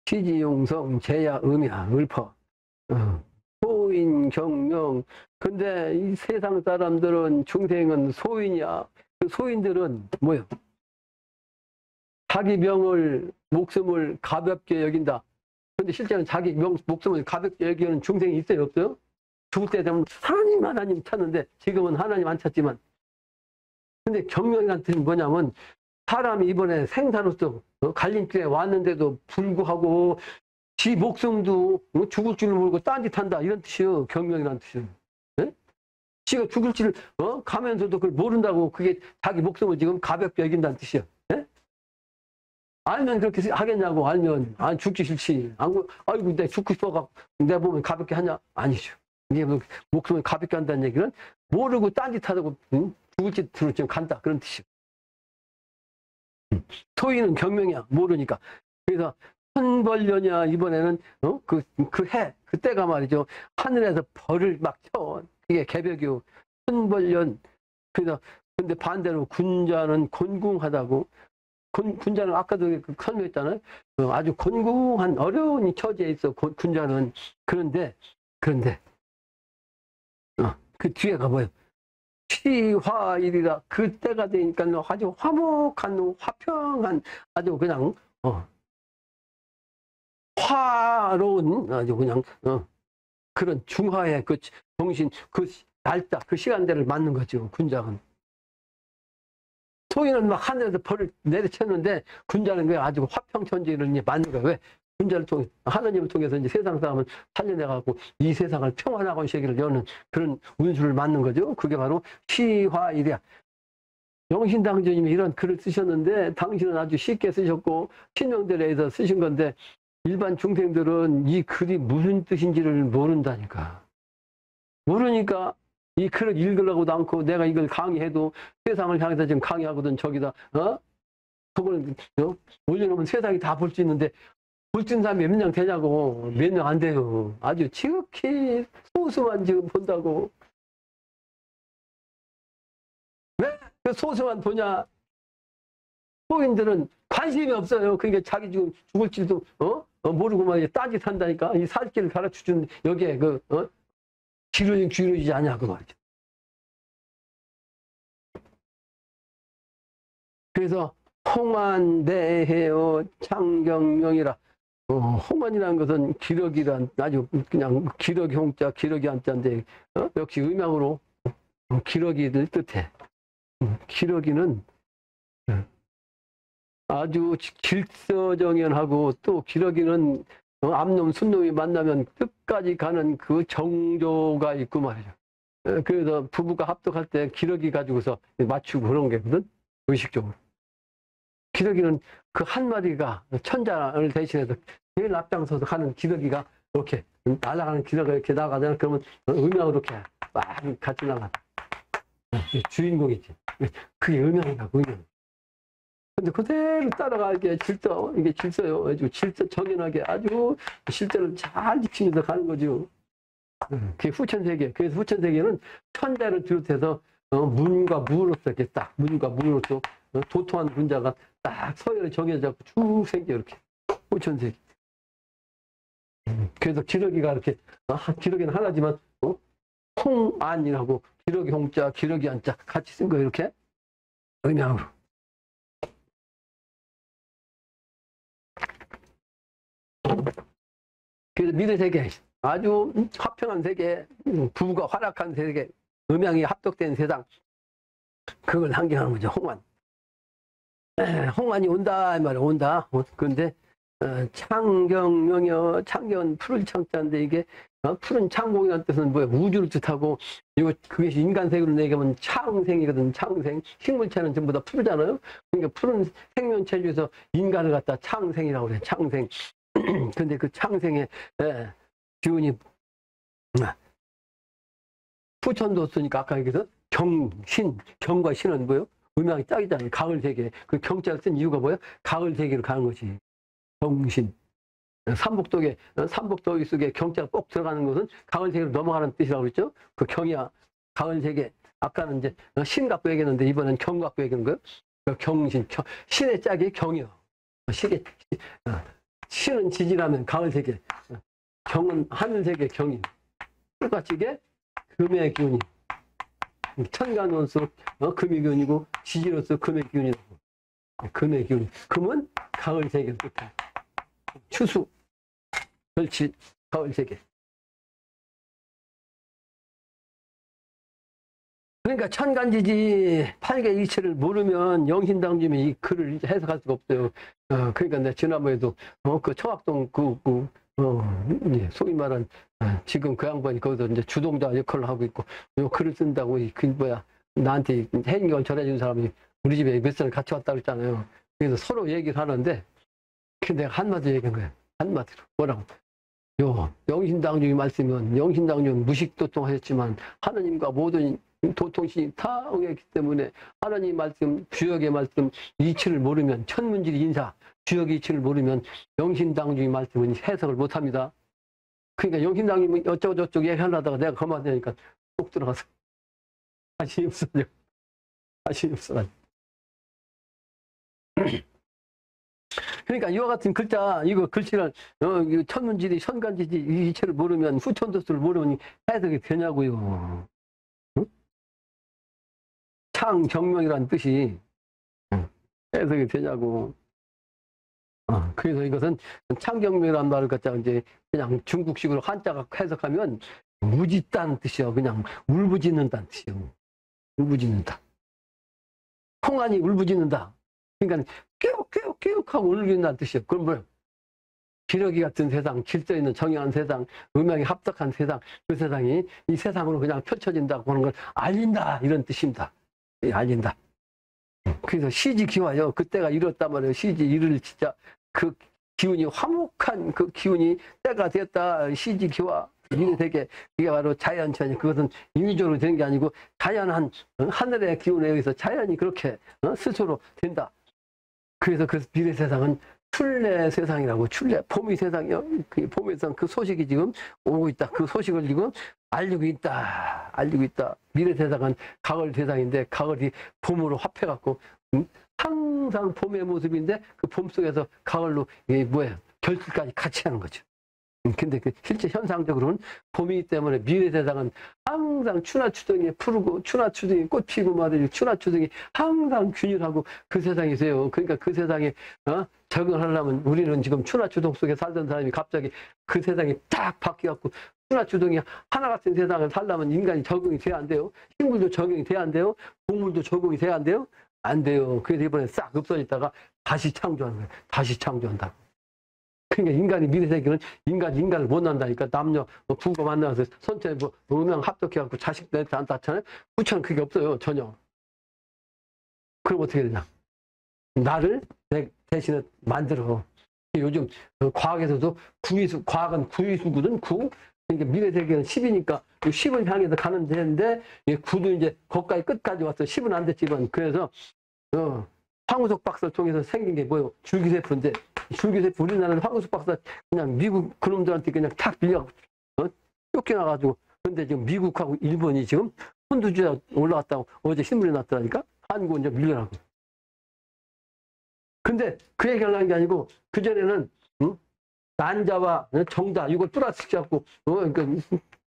시지용성 제야 음이야. 읊어. 소인 경명. 근데 이 세상 사람들은 중생은 소인이야. 그 소인들은 뭐요? 자기 명을, 목숨을 가볍게 여긴다. 그런데 실제는 자기 목숨을 가볍게 여기는 중생이 있어요, 없어요? 죽을 때 되면 하나님 찾는데, 지금은 하나님 안 찾지만. 근데 경명이라는 뜻은 뭐냐면, 사람이 이번에 생사로서 갈림길에 왔는데도 불구하고 지 목숨도 죽을 줄 모르고 딴짓한다, 이런 뜻이에요. 경명이라는 뜻은. 네? 지가 죽을 줄 가면서도 그걸 모른다고, 그게 자기 목숨을 지금 가볍게 여긴다는 뜻이에요. 네? 알면 그렇게 하겠냐고. 알면 안 죽기 싫지. 아이고 내 죽고 싶어갖고 내 몸을 가볍게 하냐? 아니죠. 이게 목숨을 가볍게 한다는 얘기는 모르고 딴짓하다고 죽을 짓으로 지금 간다, 그런 뜻이에요. 소인은 경명이야. 모르니까. 그래서 천벌년이야. 이번에는 그때가 말이죠. 하늘에서 벌을 막 쳐. 이게 개벽이요. 천벌년. 그래서 근데 반대로 군자는 곤궁하다고. 군자는 아까도 설명했잖아요. 아주 곤궁한 어려운 처지에 있어 군자는. 그런데 그 뒤에가 뭐예요? 시화일이라. 그때가 되니까 아주 화목한 화평한 아주 그냥 화로운 아주 그냥 그런 중화의 그 정신, 그 날짜, 그 시간대를 맞는 거죠. 군자는. 소인은 막 하늘에서 벌을 내리쳤는데 군자는 왜 아주 화평천지를 맞는 거예요. 왜? 군자를 통해 하나님을 통해서 이제 세상 사람을 살려내가고 이 세상을 평안하고 세계를 여는 그런 운수를 맞는 거죠. 그게 바로 시화일이야. 영신당주님이 이런 글을 쓰셨는데 당신은 아주 쉽게 쓰셨고 신명들에서 쓰신 건데 일반 중생들은 이 글이 무슨 뜻인지를 모른다니까. 모르니까 이 글을 읽으려고도 않고 내가 이걸 강의해도 세상을 향해서 지금 강의하거든 저기다 그걸 올려놓으면 세상이 다 볼 수 있는데 볼 수 있는 사람이 몇 명 되냐고. 몇 명 안 돼요. 아주 지극히 소수만 지금 본다고. 왜 그 소수만 보냐? 소인들은 관심이 없어요. 그러니까 자기 지금 죽을지도 모르고 막 따짓한다니까. 이 살길을 가르쳐준 여기에 기울이지 않냐고 말이죠. 그래서 홍안대해요 창경명이라. 홍안이라는 것은 기러기란 아주 그냥 기러기 홍자 기러기 한자인데 역시 음양으로 기러기를 뜻해. 기러기는 아주 질서정연하고 또 기러기는 암놈 순놈이 만나면 끝까지 가는 그 정조가 있고 말이죠. 그래서 부부가 합독할 때 기러기 가지고서 맞추고 그런 게거든. 의식적으로. 기러기는 그 한 마리가 천자를 대신해서 제일 앞장서서 가는 기러기가 이렇게 날아가는 기러기가 이렇게 나가잖아. 그러면 음양으로 이렇게 막 같이 나가. 주인공이지. 그게 음양이라고, 음양. 근데 그대로 따라가게 이게 질서요. 아주 질서 정연하게 아주 실제를 잘 지키면서 가는 거죠. 그게 후천세계. 그래서 후천세계는 천자를 비롯해서 문과 무로서 이렇게 딱 문과 무로서 도통한 군자가 딱 서열에 정해져 쭉 생겨 이렇게 후천세계. 그래서 기러기가 이렇게 기러기는 하나지만 홍안이라고 기러기 홍자 기러기 안자 같이 쓴 거 이렇게 음양으로. 그래서 미래세계 아주 화평한 세계, 부부가 활약한 세계, 음양이 합독된 세상, 그걸 상징하는 거죠. 홍안. 홍안이 온다 이 말이야. 온다. 그런데 창경명이요. 창경은 푸른 창자인데 이게 푸른 창공이라는 뜻은 뭐야? 우주를 뜻하고 이거 그것이 인간색으로 얘기하면 창생이거든. 창생. 식물체는 전부 다 푸르잖아요. 그러니까 푸른 생명체 중에서 인간을 갖다 창생이라고 그래. 창생. 근데 그 창생의 기운이 후천도 쓰니까 아까 얘기해서 경신, 경과 신은 뭐예요? 음양이 짝이잖아요. 가을 세계. 그 경자를 쓴 이유가 뭐예요? 가을 세계로 가는 거지. 경신. 삼복도기 속에 경자가 꼭 들어가는 것은 가을 세계로 넘어가는 뜻이라고 그랬죠? 그 경이야. 가을 세계. 아까는 이제 신 갖고 얘기했는데 이번엔 경 갖고 얘기하는 거예요. 그 경신. 신의 짝이 경이요. 신은 지지라면 가을 세계. 경은 하늘 세계 경이. 똑같이 이게 금의 기운이. 천간원수 금의 기운이고 지지로서 금의 기운이라고. 금의 기운. 금은 가을 세계를 뜻해. 추수, 절치, 가을 세계. 그러니까 천간지지 팔계 일체를 모르면 영신당주면 이 글을 해석할 수가 없어요. 그러니까 내가 지난번에도 그 청학동 소위 말한 지금 그 양반이 거기서 이제 주동자 역할을 하고 있고 요 글을 쓴다고 그 뭐야 나한테 해인경을 전해준 사람이 우리 집에 몇 살 같이 왔다 그랬잖아요. 그래서 서로 얘기를 하는데 근데 내가 한마디 얘기한 거예요. 한마디로 뭐라고? 영신당주의 말씀은 영신당주는 무식도통하셨지만 하느님과 모든 도통신이 다 응했기 때문에 하나님 말씀, 주역의 말씀 이치를 모르면 천문지리 인사, 주역의 이치를 모르면 영신당주의 말씀은 해석을 못합니다. 그러니까 영신당이 어쩌고저쩌고 얘기하려다가 내가 그만하니까 쏙 들어가서 자신이 없어져. 자신이 없어가지고. 그러니까 이와 같은 글자, 이거 글씨를, 이거 천문지리, 천간지리, 이 이체를 모르면, 후천도수를 모르면 해석이 되냐고요. 응? 창경명이라는 뜻이 해석이 되냐고. 그래서 이것은 창경명이라는 말을 갖다가 이제 그냥 중국식으로 한자가 해석하면 무짓다는 뜻이요. 그냥 울부짖는다는 뜻이요. 울부짖는다. 홍안이 울부짖는다. 그러니까 깨욱깨욱 하고 울부짖는다는 뜻이요. 그럼 뭐예요? 기러기 같은 세상, 질서 있는 정의한 세상, 음양이 합덕한 세상, 그 세상이 이 세상으로 그냥 펼쳐진다고 하는 걸 알린다. 이런 뜻입니다. 알린다. 그래서 시지기화요. 그때가 이렇단 말이에요. 시지이를 진짜 그 기운이 화목한 그 기운이 때가 됐다. 시지기화. 이래 되게 이게 바로 자연천이 그것은 인위적으로 된 게 아니고 자연한 하늘의 기운에 의해서 자연이 그렇게 스스로 된다. 그래서 그 미래 세상은 출래 세상이라고 출래 봄의 세상이요. 그 봄의 세상 그 소식이 지금 오고 있다. 그 소식을 지금 알리고 있다. 알리고 있다. 미래 세상은 가을 세상인데 가을이 봄으로 합해갖고 항상 봄의 모습인데 그 봄 속에서 가을로 이게 뭐예요? 결실까지 같이 하는 거죠. 근데 그 실제 현상적으로는 봄이기 때문에 미래 세상은 항상 추나추동이 푸르고 추나추동이 꽃 피고 말이지 추나추동이 항상 균일하고 그 세상이세요. 그러니까 그 세상에 적응하려면 우리는 지금 추나추동 속에 살던 사람이 갑자기 그 세상이 딱 바뀌어갖고 추나추동이 하나 같은 세상을 살려면 인간이 적응이 돼야 안 돼요. 식물도 적응이 돼야 안 돼요. 동물도 적응이 돼야 안 돼요. 안 돼요. 그래서 이번에 싹 없어졌다가 다시 창조하는 거예요. 다시 창조한다. 그러니까 인간이 미래 세계는 인간을 못 난다니까. 남녀 부부 만나서 선체 음양 합독해갖고 자식 내한테 안 낳잖아요. 후처는 그게 없어요. 전혀. 그럼 어떻게 되냐. 나를 내 대신에 만들어. 요즘 과학에서도 구위수, 과학은 구위수거든. 구. 그러니까 미래 세계는 10이니까 10을 향해서 가는 데인데 9도 이제 거기까지 끝까지 왔어. 10은 안 됐지만. 그래서 황우석 박사를 통해서 생긴 게 뭐예요? 줄기세포인데 줄기세포 우리나라는 황우석 박사 그냥 미국 그놈들한테 그냥 탁 밀려가지고 쫓겨나가지고 근데 지금 미국하고 일본이 지금 선두주자 올라갔다고 어제 신문에 났더라니까. 한국은 이제 밀려나고. 근데 그 얘기 하려는 게 아니고 그전에는 난자와 정자 이걸 플러스시켜갖고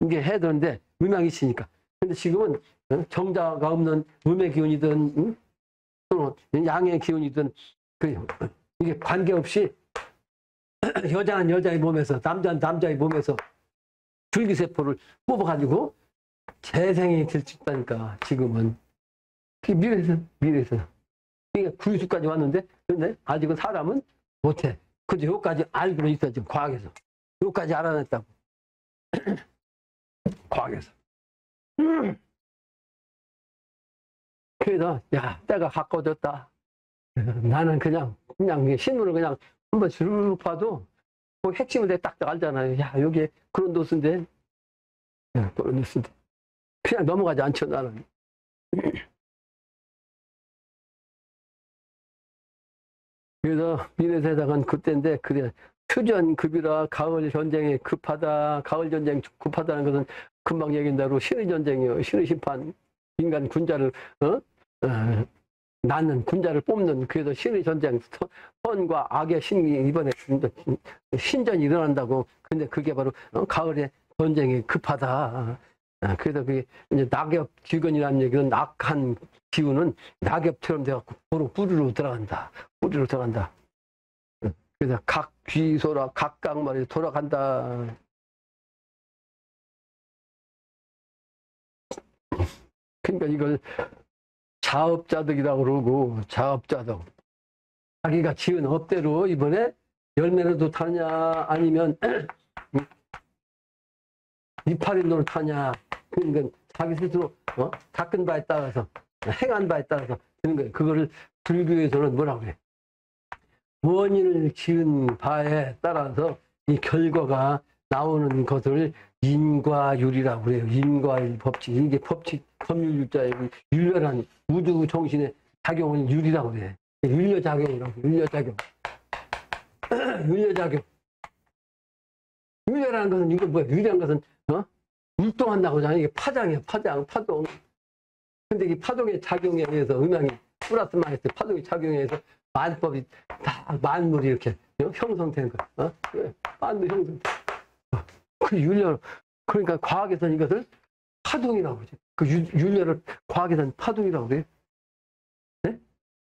이게 해야 되는데 음양이 있으니까. 근데 지금은 정자가 없는 음의 기운이든 양의 기운이든 이게 관계없이 여자는 여자의 몸에서 남자는 남자의 몸에서 줄기세포를 뽑아가지고 재생이 될 수 있다니까. 지금은 그게 미래에서 그러니까 구유수까지 왔는데 근데 아직은 사람은 못해. 그저 여기까지 알고는 있어. 지금 과학에서 여기까지 알아냈다고. 과학에서. 그래서 야 때가 가까워졌다. 나는 그냥 신문을 그냥 한번 쭉 봐도 그 핵심을 내가 딱딱 알잖아요. 야 여기에 그런 도수인데 그런 도수인데 그냥 넘어가지 않죠 나는. 그래서 미래 세상은 그때인데 그래 휴전급이라 가을 전쟁에 급하다. 가을 전쟁 급하다는 것은 금방 얘기한 대로 신의 전쟁이요. 신의 심판. 인간 군자를 낳는 군자를 뽑는. 그래서 신의 전쟁 선과 악의 신이 이번에 신전이 일어난다고. 근데 그게 바로 가을에 전쟁이 급하다. 그래서 그게 이제 낙엽 기근이라는 얘기는 악한 기운은 낙엽처럼 돼갖고 뿌리로 들어간다. 뿌리로 들어간다. 그래서 각 귀소라 각각 말이 돌아간다. 그러니까 이걸 자업자득이라고 그러고 자업자득. 자기가 지은 업대로 이번에 열매라도 타냐 아니면 이파리로 타냐. 그러니까 자기 스스로 닦은 바에 따라서 행한 바에 따라서 되는 거예요. 그거를 불교에서는 뭐라고 그래? 원인을 지은 바에 따라서 이 결과가 나오는 것을 인과율이라고 그래요. 인과율 법칙. 이게 법칙, 법률율자의 윤렬한 우주 정신의 작용을 율이라고 그래. 윤려작용이라고. 윤려작용. 윤려작용. 윤려라는 것은 이거 뭐야? 윤려한 것은 율동한다고 하잖아. 이게 파장이야. 파장, 파동. 근데 이 파동의 작용에 의해서 음양이 플러스 마이너스 파동의 작용에 의해서 만법이 다 만물이 이렇게 형성되는 거야. 만물 형성. 그 윤려 그러니까 과학에서는 이것을 파동이라고 그러지. 그 윤려를 과학에서는 파동이라고 그래. 네?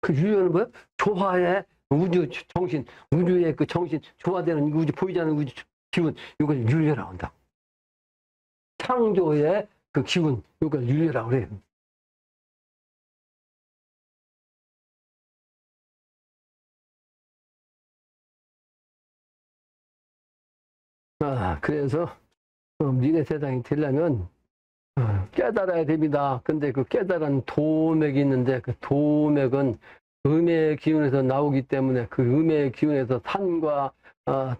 그 윤려는 뭐야? 조화의 우주 정신, 우주의 그 정신, 조화되는 우주 보이지 않는 우주 기운, 이걸 윤려라고 한다. 창조의 그 기운, 이걸 윤려라고 그래. 그래서 미래 세상이 되려면 깨달아야 됩니다. 근데 그 깨달은 도맥이 있는데 그 도맥은 음의 기운에서 나오기 때문에 그 음의 기운에서 산과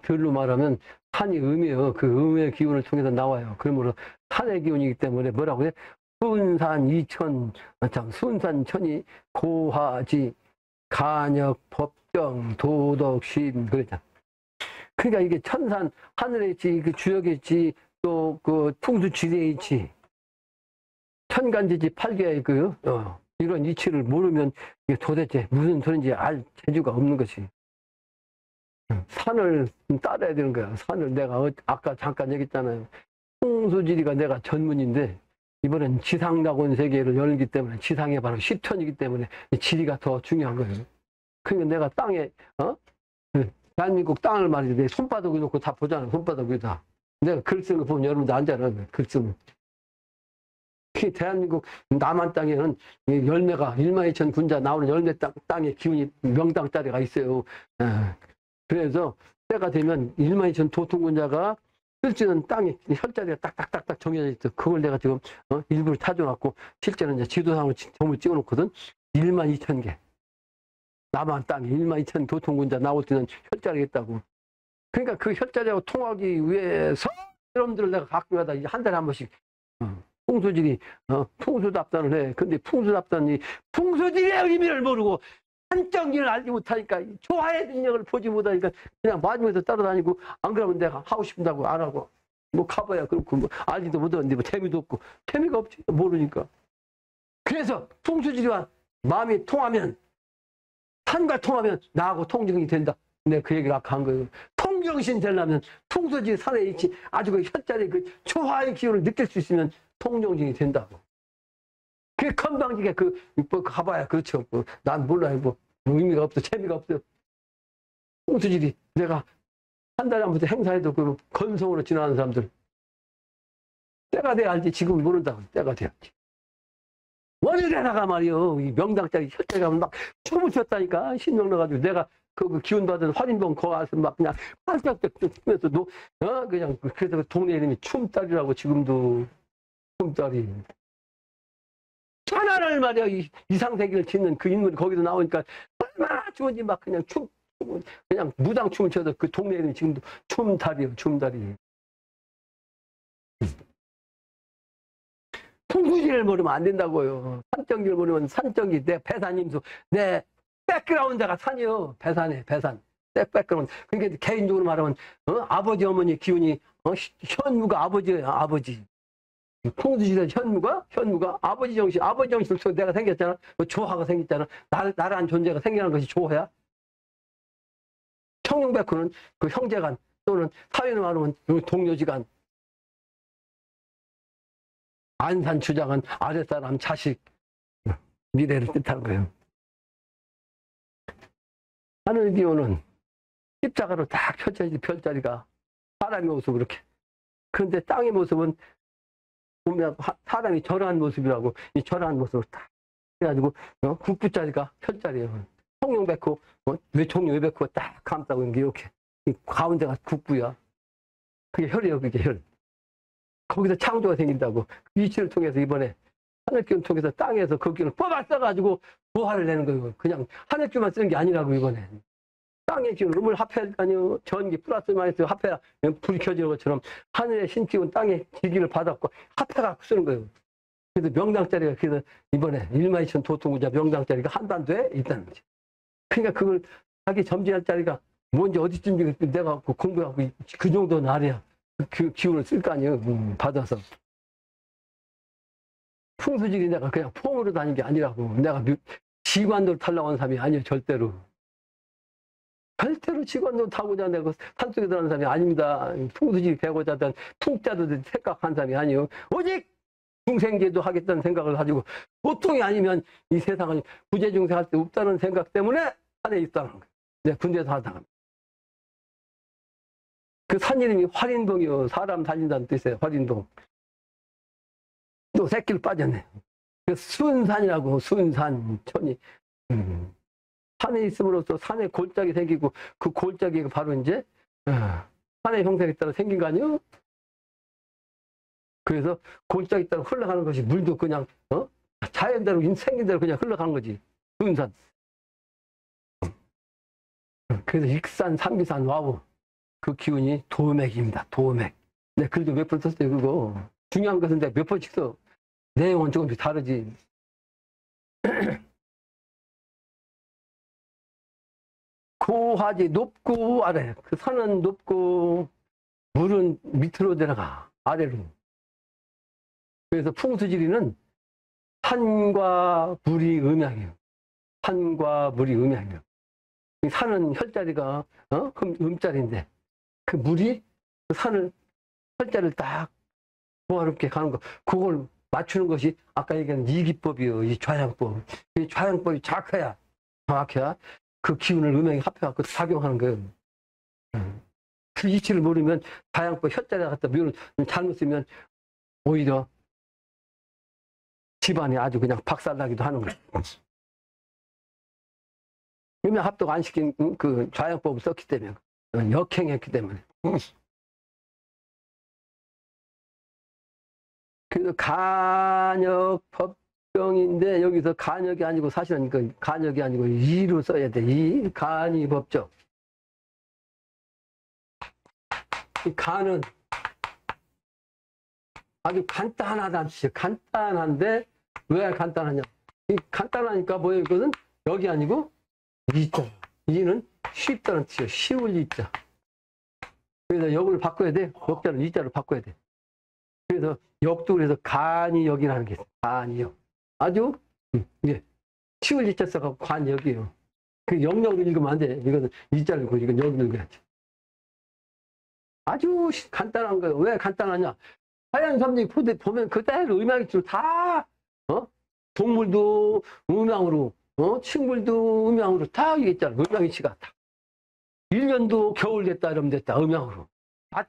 들로 말하면 산이 음이에요. 그 음의 기운을 통해서 나와요. 그러므로 산의 기운이기 때문에 뭐라고 해? 순산천이 고화지 간역 법정 도덕심 그랬잖아. 그러니까 이게 천산 하늘에 있지 그 주역에 있지 또 그 풍수지리에 있지 천간지지 팔계의 이런 이치를 모르면 이게 도대체 무슨 소리인지 알 재주가 없는 것이. 산을 따라야 되는 거야. 산을 내가 아까 잠깐 얘기했잖아요. 풍수지리가 내가 전문인데 이번엔 지상낙원 세계를 열기 때문에 지상에 바로 시천이기 때문에 지리가 더 중요한 거예요. 그러니까 내가 땅에 대한민국 땅을 말이지 내 손바닥 위에 놓고 다 보잖아. 손바닥 위에다. 내가 글 쓰는 거 보면 여러분들 알잖아. 글 쓰면. 대한민국 남한 땅에는 열매가 12,000 군자 나오는 열매 땅에 기운이 명당짜리가 있어요. 그래서 때가 되면 12,000 도통군자가 쓸지는 땅에 혈자리가 딱딱딱딱 정해져 있어. 그걸 내가 지금 일부러 찾아갖고 실제는 이제 지도상으로 전부 찍어놓거든. 12,000개. 남한 땅에 12,000 도통군자 나올 수 있는 혈자리가 있다고. 그러니까 그 혈자리하고 통하기 위해서 여러분들을 내가 가끔가다 한 달에 한 번씩 풍수지리 풍수답단을 해. 근데 풍수답단이 풍수지리의 의미를 모르고 한정기를 알지 못하니까 조화의 능력을 보지 못하니까 그냥 맞으면서 따라다니고 안 그러면 내가 하고 싶다고 안 하고 뭐 가봐야 그렇고 뭐 알지도 못하는데 뭐 재미도 없고 재미가 없지 모르니까. 그래서 풍수지리와 마음이 통하면 산과 통하면 나하고 통정이 된다. 내가 그 얘기를 아까 한 거예요. 통정신 되려면 풍수지리 산에 있지 아주 그 혈자리 그 조화의 기운을 느낄 수 있으면 통정신이 된다고. 그 건방지게 뭐 가봐야 그렇죠. 난 몰라요. 뭐 의미가 없어. 재미가 없어. 풍수지리 내가 한 달에 한 번도 행사해도 그 건성으로 지나가는 사람들 때가 돼야 알지. 지금 모른다고. 때가 돼야지. 원일에다가 말이요. 이 명당짜리 혈자리가 막 춤을 췄다니까. 신명 나가지고 내가 그 기운 받은 활인봉 거 가서 막 그냥 팔짝짝 추면서 그냥 그래서 그 동네 이름이 춤딸이라고 지금도 춤딸이. 천하를 말이야 이상세계를 짓는 그 인물이 거기서 나오니까 얼마나 좋은지 막 그냥 그냥 무당춤을 춰서 그 동네 이름이 지금도 춤달이에요. 춤달이. 풍수지를 모르면 안 된다고요. 산정기를 모르면 산정기 내 배산임수 내 백그라운드가 산이요. 배산에 배산. 백그라운드. 그러니까 개인적으로 말하면 아버지 어머니 기운이 현무가 아버지예요. 아버지. 풍수지대 현무가 아버지 정신을 통해 내가 생겼잖아. 조화가 생겼잖아. 나라는 존재가 생겨난 것이 조화야. 청룡백호는 그 형제간 또는 사회로 말하면 동료지간. 안산 주장은 아랫사람 자식 미래를 뜻하는 거예요. 하늘 기운은 십자가로 딱 펼쳐진 별자리가 사람의 모습 그렇게. 그런데 땅의 모습은 보면 사람이 절한 모습이라고 이 절한 모습을 딱 해가지고 국부자리가 혈자리예요. 청룡백호 왜 청룡백호가 딱 감싸고 있는 게 이렇게 이 가운데가 국부야. 그게 혈이에요. 그게 혈. 거기서 창조가 생긴다고. 위치를 통해서 이번에 하늘기운 통해서 땅에서 그 기운을 뽑아써가지고 부활을 내는 거예요. 그냥 하늘기운만 쓰는 게 아니라고 이번에. 땅의 기운, 음을 합해야 할 거 아니에요. 전기 플러스 마이너스 합해야 불이 켜지는 것처럼 하늘의 신기운 땅의 지기를 받았고 합해갖고 쓰는 거예요. 그래서 명당짜리가 그래서 이번에 12,000 도통구자 명당짜리가 한반도에 있다는 거지. 그러니까 그걸 자기 점지할 자리가 뭔지 어디쯤 내가 공부하고 그 정도는 알아야 그 기운을 쓸 거 아니에요. 받아서. 풍수지리 내가 그냥 폼으로 다닌 게 아니라고. 내가 지관도를 타려고 하는 사람이 아니에요, 절대로. 절대로 지관도 타고자 내가 산속에 들어가는 사람이 아닙니다. 풍수지리 배고자 하던 풍자도 생각한 사람이 아니에요. 오직 중생제도 하겠다는 생각을 가지고 보통이 아니면 이 세상은 부재중생 할 때 없다는 생각 때문에 산에 있다는 거예요. 내가 군대에서 하다가. 그 산 이름이 활인동이요. 사람 다닌다는 뜻이에요. 활인동. 또 새끼를 빠졌네. 그 순산이라고, 순산, 천이. 산에 있음으로써 산에 골짜기 생기고 그 골짜기가 바로 이제 산의 형상에 따라 생긴 거 아니에요? 그래서 골짜기 따라 흘러가는 것이 물도 그냥 자연대로 생긴 대로 그냥 흘러가는 거지. 순산. 그래서 익산, 삼비산, 와우. 그 기운이 도맥입니다. 도맥. 네, 글도 몇 번 썼어요, 그거. 중요한 것은 내가 몇 번씩 써. 내용은 조금씩 다르지. 고하지, 높고 아래. 그 산은 높고 물은 밑으로 내려가. 아래로. 그래서 풍수지리는 산과 물이 음양이에요. 산과 물이 음양이에요. 산은 혈자리가 음자리인데 그 물이 그 산을 혈자리를 딱 조화롭게 가는 거, 그걸 맞추는 것이 아까 얘기한 이 기법이요. 이 좌양법. 이 좌양법이 정확해야 그 기운을 음양이 합해갖고 작용하는 거예요. 그 이치를 모르면 좌양법 혈자리가 갖다 묘를 잘못 쓰면 오히려 집안이 아주 그냥 박살나기도 하는 거예요. 음양 합독 안 시킨 그 좌양법을 썼기 때문에, 역행했기 때문에. 그래서 간역 법정인데 여기서 간역이 아니고 사실은 그 간역이 아니고 이로 써야 돼. 이 간이 법정. 이 간은 아주 간단하다는 뜻이에요. 간단한데 왜 간단하냐? 이 간단하니까 뭐예요? 이것은 여기 아니고 이자. 이는 쉽다는 뜻이에요. 쉬울 이자. 그래서 역을 바꿔야 돼. 역자를 이자로 바꿔야 돼. 그래서 역도 그래서 간이 역이라는 게 있어요. 간이 역. 아주 예. 쉬울 이자 써갖고 간역이에요. 그 영역을 읽으면 안 돼. 이거는 이자를 읽고 이건 역을 읽어야지. 아주 간단한 거예요. 왜 간단하냐? 자연섭리 보면 그대로 음양이치로 다 동물도 음양으로 식물도 음양으로 다 있잖아. 음양이치가 다. 1년도 겨울 됐다 이러면 됐다. 음양으로.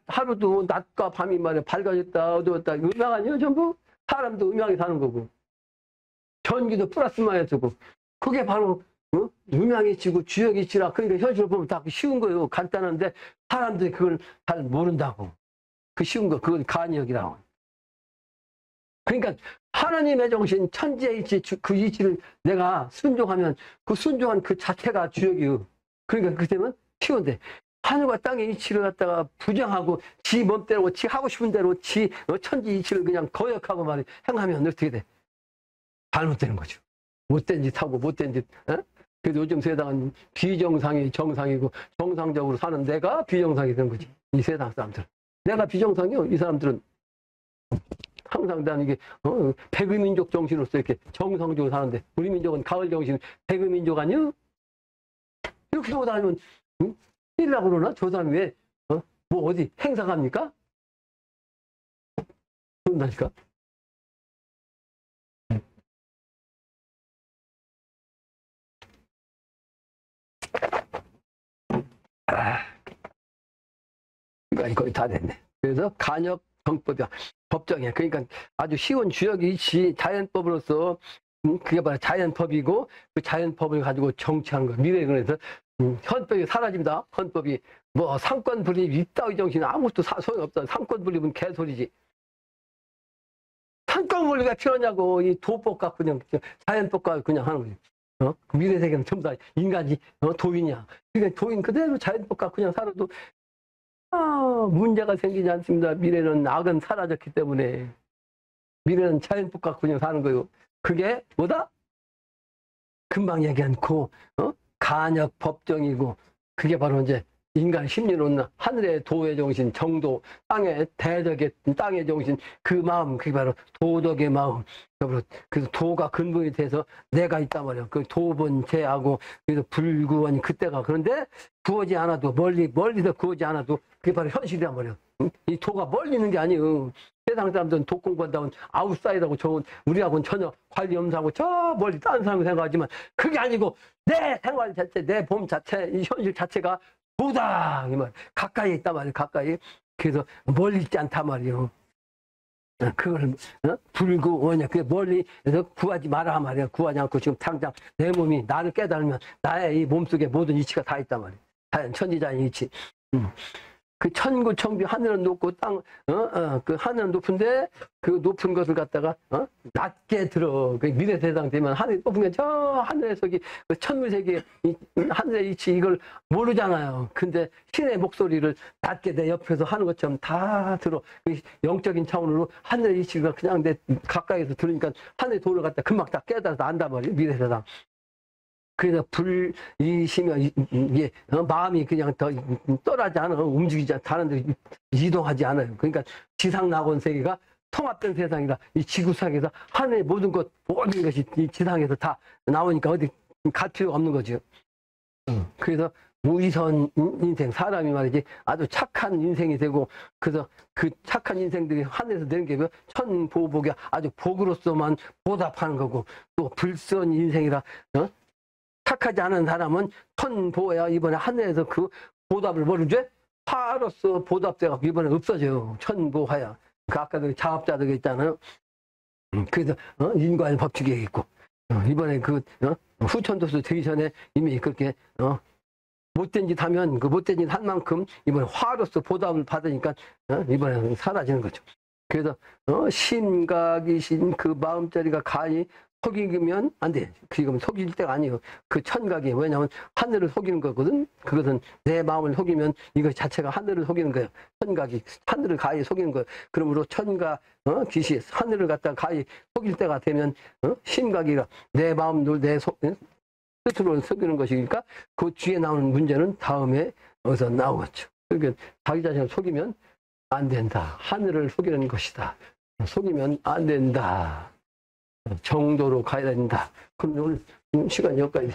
하루도 낮과 밤이 말이야 밝아졌다 어두웠다. 음양 아니에요 전부? 사람도 음양이 사는 거고. 전기도 플러스 마이너스고. 그게 바로 음양이치고 주역이치라. 그러니까 현실을 보면 다 쉬운 거예요. 간단한데 사람들이 그걸 잘 모른다고. 그 쉬운 거, 그건 간역이라고. 그러니까 하나님의 정신, 천지의 이치, 그 이치를 내가 순종하면 그 순종한 그 자체가 주역이에요. 그러니까 그때면 쉬운데 하늘과 땅의 이치를 갖다가 부정하고 지 멋대로, 지 하고 싶은 대로 지 천지 이치를 그냥 거역하고 말이 행하면 어떻게 돼? 잘못되는 거죠. 못된 짓 하고 못된 짓. 그래서 요즘 세상은 비정상이 정상이고 정상적으로 사는 내가 비정상이 된 거지. 이 세상 사람들은. 내가 비정상이요. 이 사람들은 항상 난 이게 백의민족 정신으로서 이렇게 정상적으로 사는데 우리 민족은 가을 정신 백의민족 아니요? 이렇게 하고 다니면 일이라고 그러나? 저 사람이 왜 뭐 어디 행사 갑니까? 그런다니까. 시간이 거의 다 됐네. 그래서 간역 정법이야. 법정이야. 그러니까 아주 쉬운 주역이 자연법으로서 그게 바로 자연법이고 그 자연법을 가지고 정치하는 거야. 미래에 그래서 헌법이 사라집니다. 헌법이 뭐 상권 분립 이따위 정신 아무것도 소용이 없다. 상권 분립은 개소리지. 상권 분립이 왜 필요하냐고. 이 도법 갖고 그냥 자연법 갖고 그냥 하는 거지. 미래 세계는 전부 다 인간이 도인이야. 그러니까 도인 그대로 자연법 갖고 그냥 살아도 문제가 생기지 않습니다. 미래는 악은 사라졌기 때문에. 미래는 자연법 갖고 그냥 사는 거예요. 그게 뭐다? 금방 얘기한 간역 법정이고 그게 바로 이제 인간 심리로는 하늘의 도의 정신, 정도, 땅의 대덕의 땅의 정신, 그 마음, 그게 바로 도덕의 마음. 그래서 도가 근본이 돼서 내가 있단 말이야. 그 도본제하고 그래서 불구원이 그때가 그런데 구하지 않아도 멀리서 구하지 않아도 그게 바로 현실이란 말이야. 이 도가 멀리 있는 게 아니에요. 세상 사람들은 도 공부한다고 아웃사이드하고 좋은 우리하고는 전혀 관리 없는 저 멀리 다른 사람이 생각하지만 그게 아니고 내 생활 자체, 내 몸 자체, 이 현실 자체가 도다 이 말. 가까이 있단 말이에요. 가까이. 그래서 멀리 있지 않단 말이에요. 그걸 불구원이야. 그게 멀리서 구하지 마라 말이야. 구하지 않고 지금 당장 내 몸이 나를 깨달으면 나의 이 몸속에 모든 이치가 다 있단 말이야. 자연 천지자연 이치. 그 천구 천비 하늘은 높고 땅 그 하늘은 높은데 그 높은 것을 갖다가 낮게 들어. 그 미래 세상 되면 하늘이 높은 게 저 하늘의 속이 그 천물 세계 하늘의 이치 이걸 모르잖아요. 근데 신의 목소리를 낮게 내 옆에서 하는 것처럼 다 들어. 그 영적인 차원으로 하늘의 이치가 그냥 내 가까이서 들으니까 하늘의 도를 갖다 금방 다 깨달아서 안단 말이에요. 미래 세상. 그래서 불이시면 이게 마음이 그냥 더 떠나지 않아. 움직이지 않아. 다른 데 이동하지 않아요. 그러니까 지상 낙원 세계가 통합된 세상이라 이 지구상에서 하늘의 모든 것이 이 지상에서 다 나오니까 어디 갈 필요가 없는 거죠. 그래서 무위선 인생, 사람이 말이지 아주 착한 인생이 되고 그래서 그 착한 인생들이 하늘에서 내는 게 천보복이 아주 복으로서만 보답하는 거고 또 불선 인생이라 착하지 않은 사람은 천보야 이번에 하늘에서 그 보답을 모르죠? 화로서 보답돼갖고 이번에 없어져요. 천보화야. 그 아까도 자업자득 있잖아요. 그래서 인과의 법칙이 있고 이번에 그 후천도수 되기 전에 이미 그렇게 못된 짓 하면 그 못된 짓 한 만큼 이번에 화로서 보답을 받으니까 이번에 사라지는 거죠. 그래서 심각이신 그 마음자리가 가히 속이면 안 돼. 지금 속일 때가 아니에요. 그 천각이 왜냐하면 하늘을 속이는 거거든. 그것은 내 마음을 속이면 이것 자체가 하늘을 속이는 거예요. 천각이 하늘을 가히 속이는 거예요. 그러므로 천각 기시 하늘을 갖다 가히 속일 때가 되면 심각이가 내 마음도 내 스스로 속이는 것이니까 그 뒤에 나오는 문제는 다음에 어디서 나오겠죠. 그러니까 자기 자신을 속이면 안 된다. 하늘을 속이는 것이다. 속이면 안 된다. 정도로 가야 된다. 그럼 오늘 시간이 여기까지.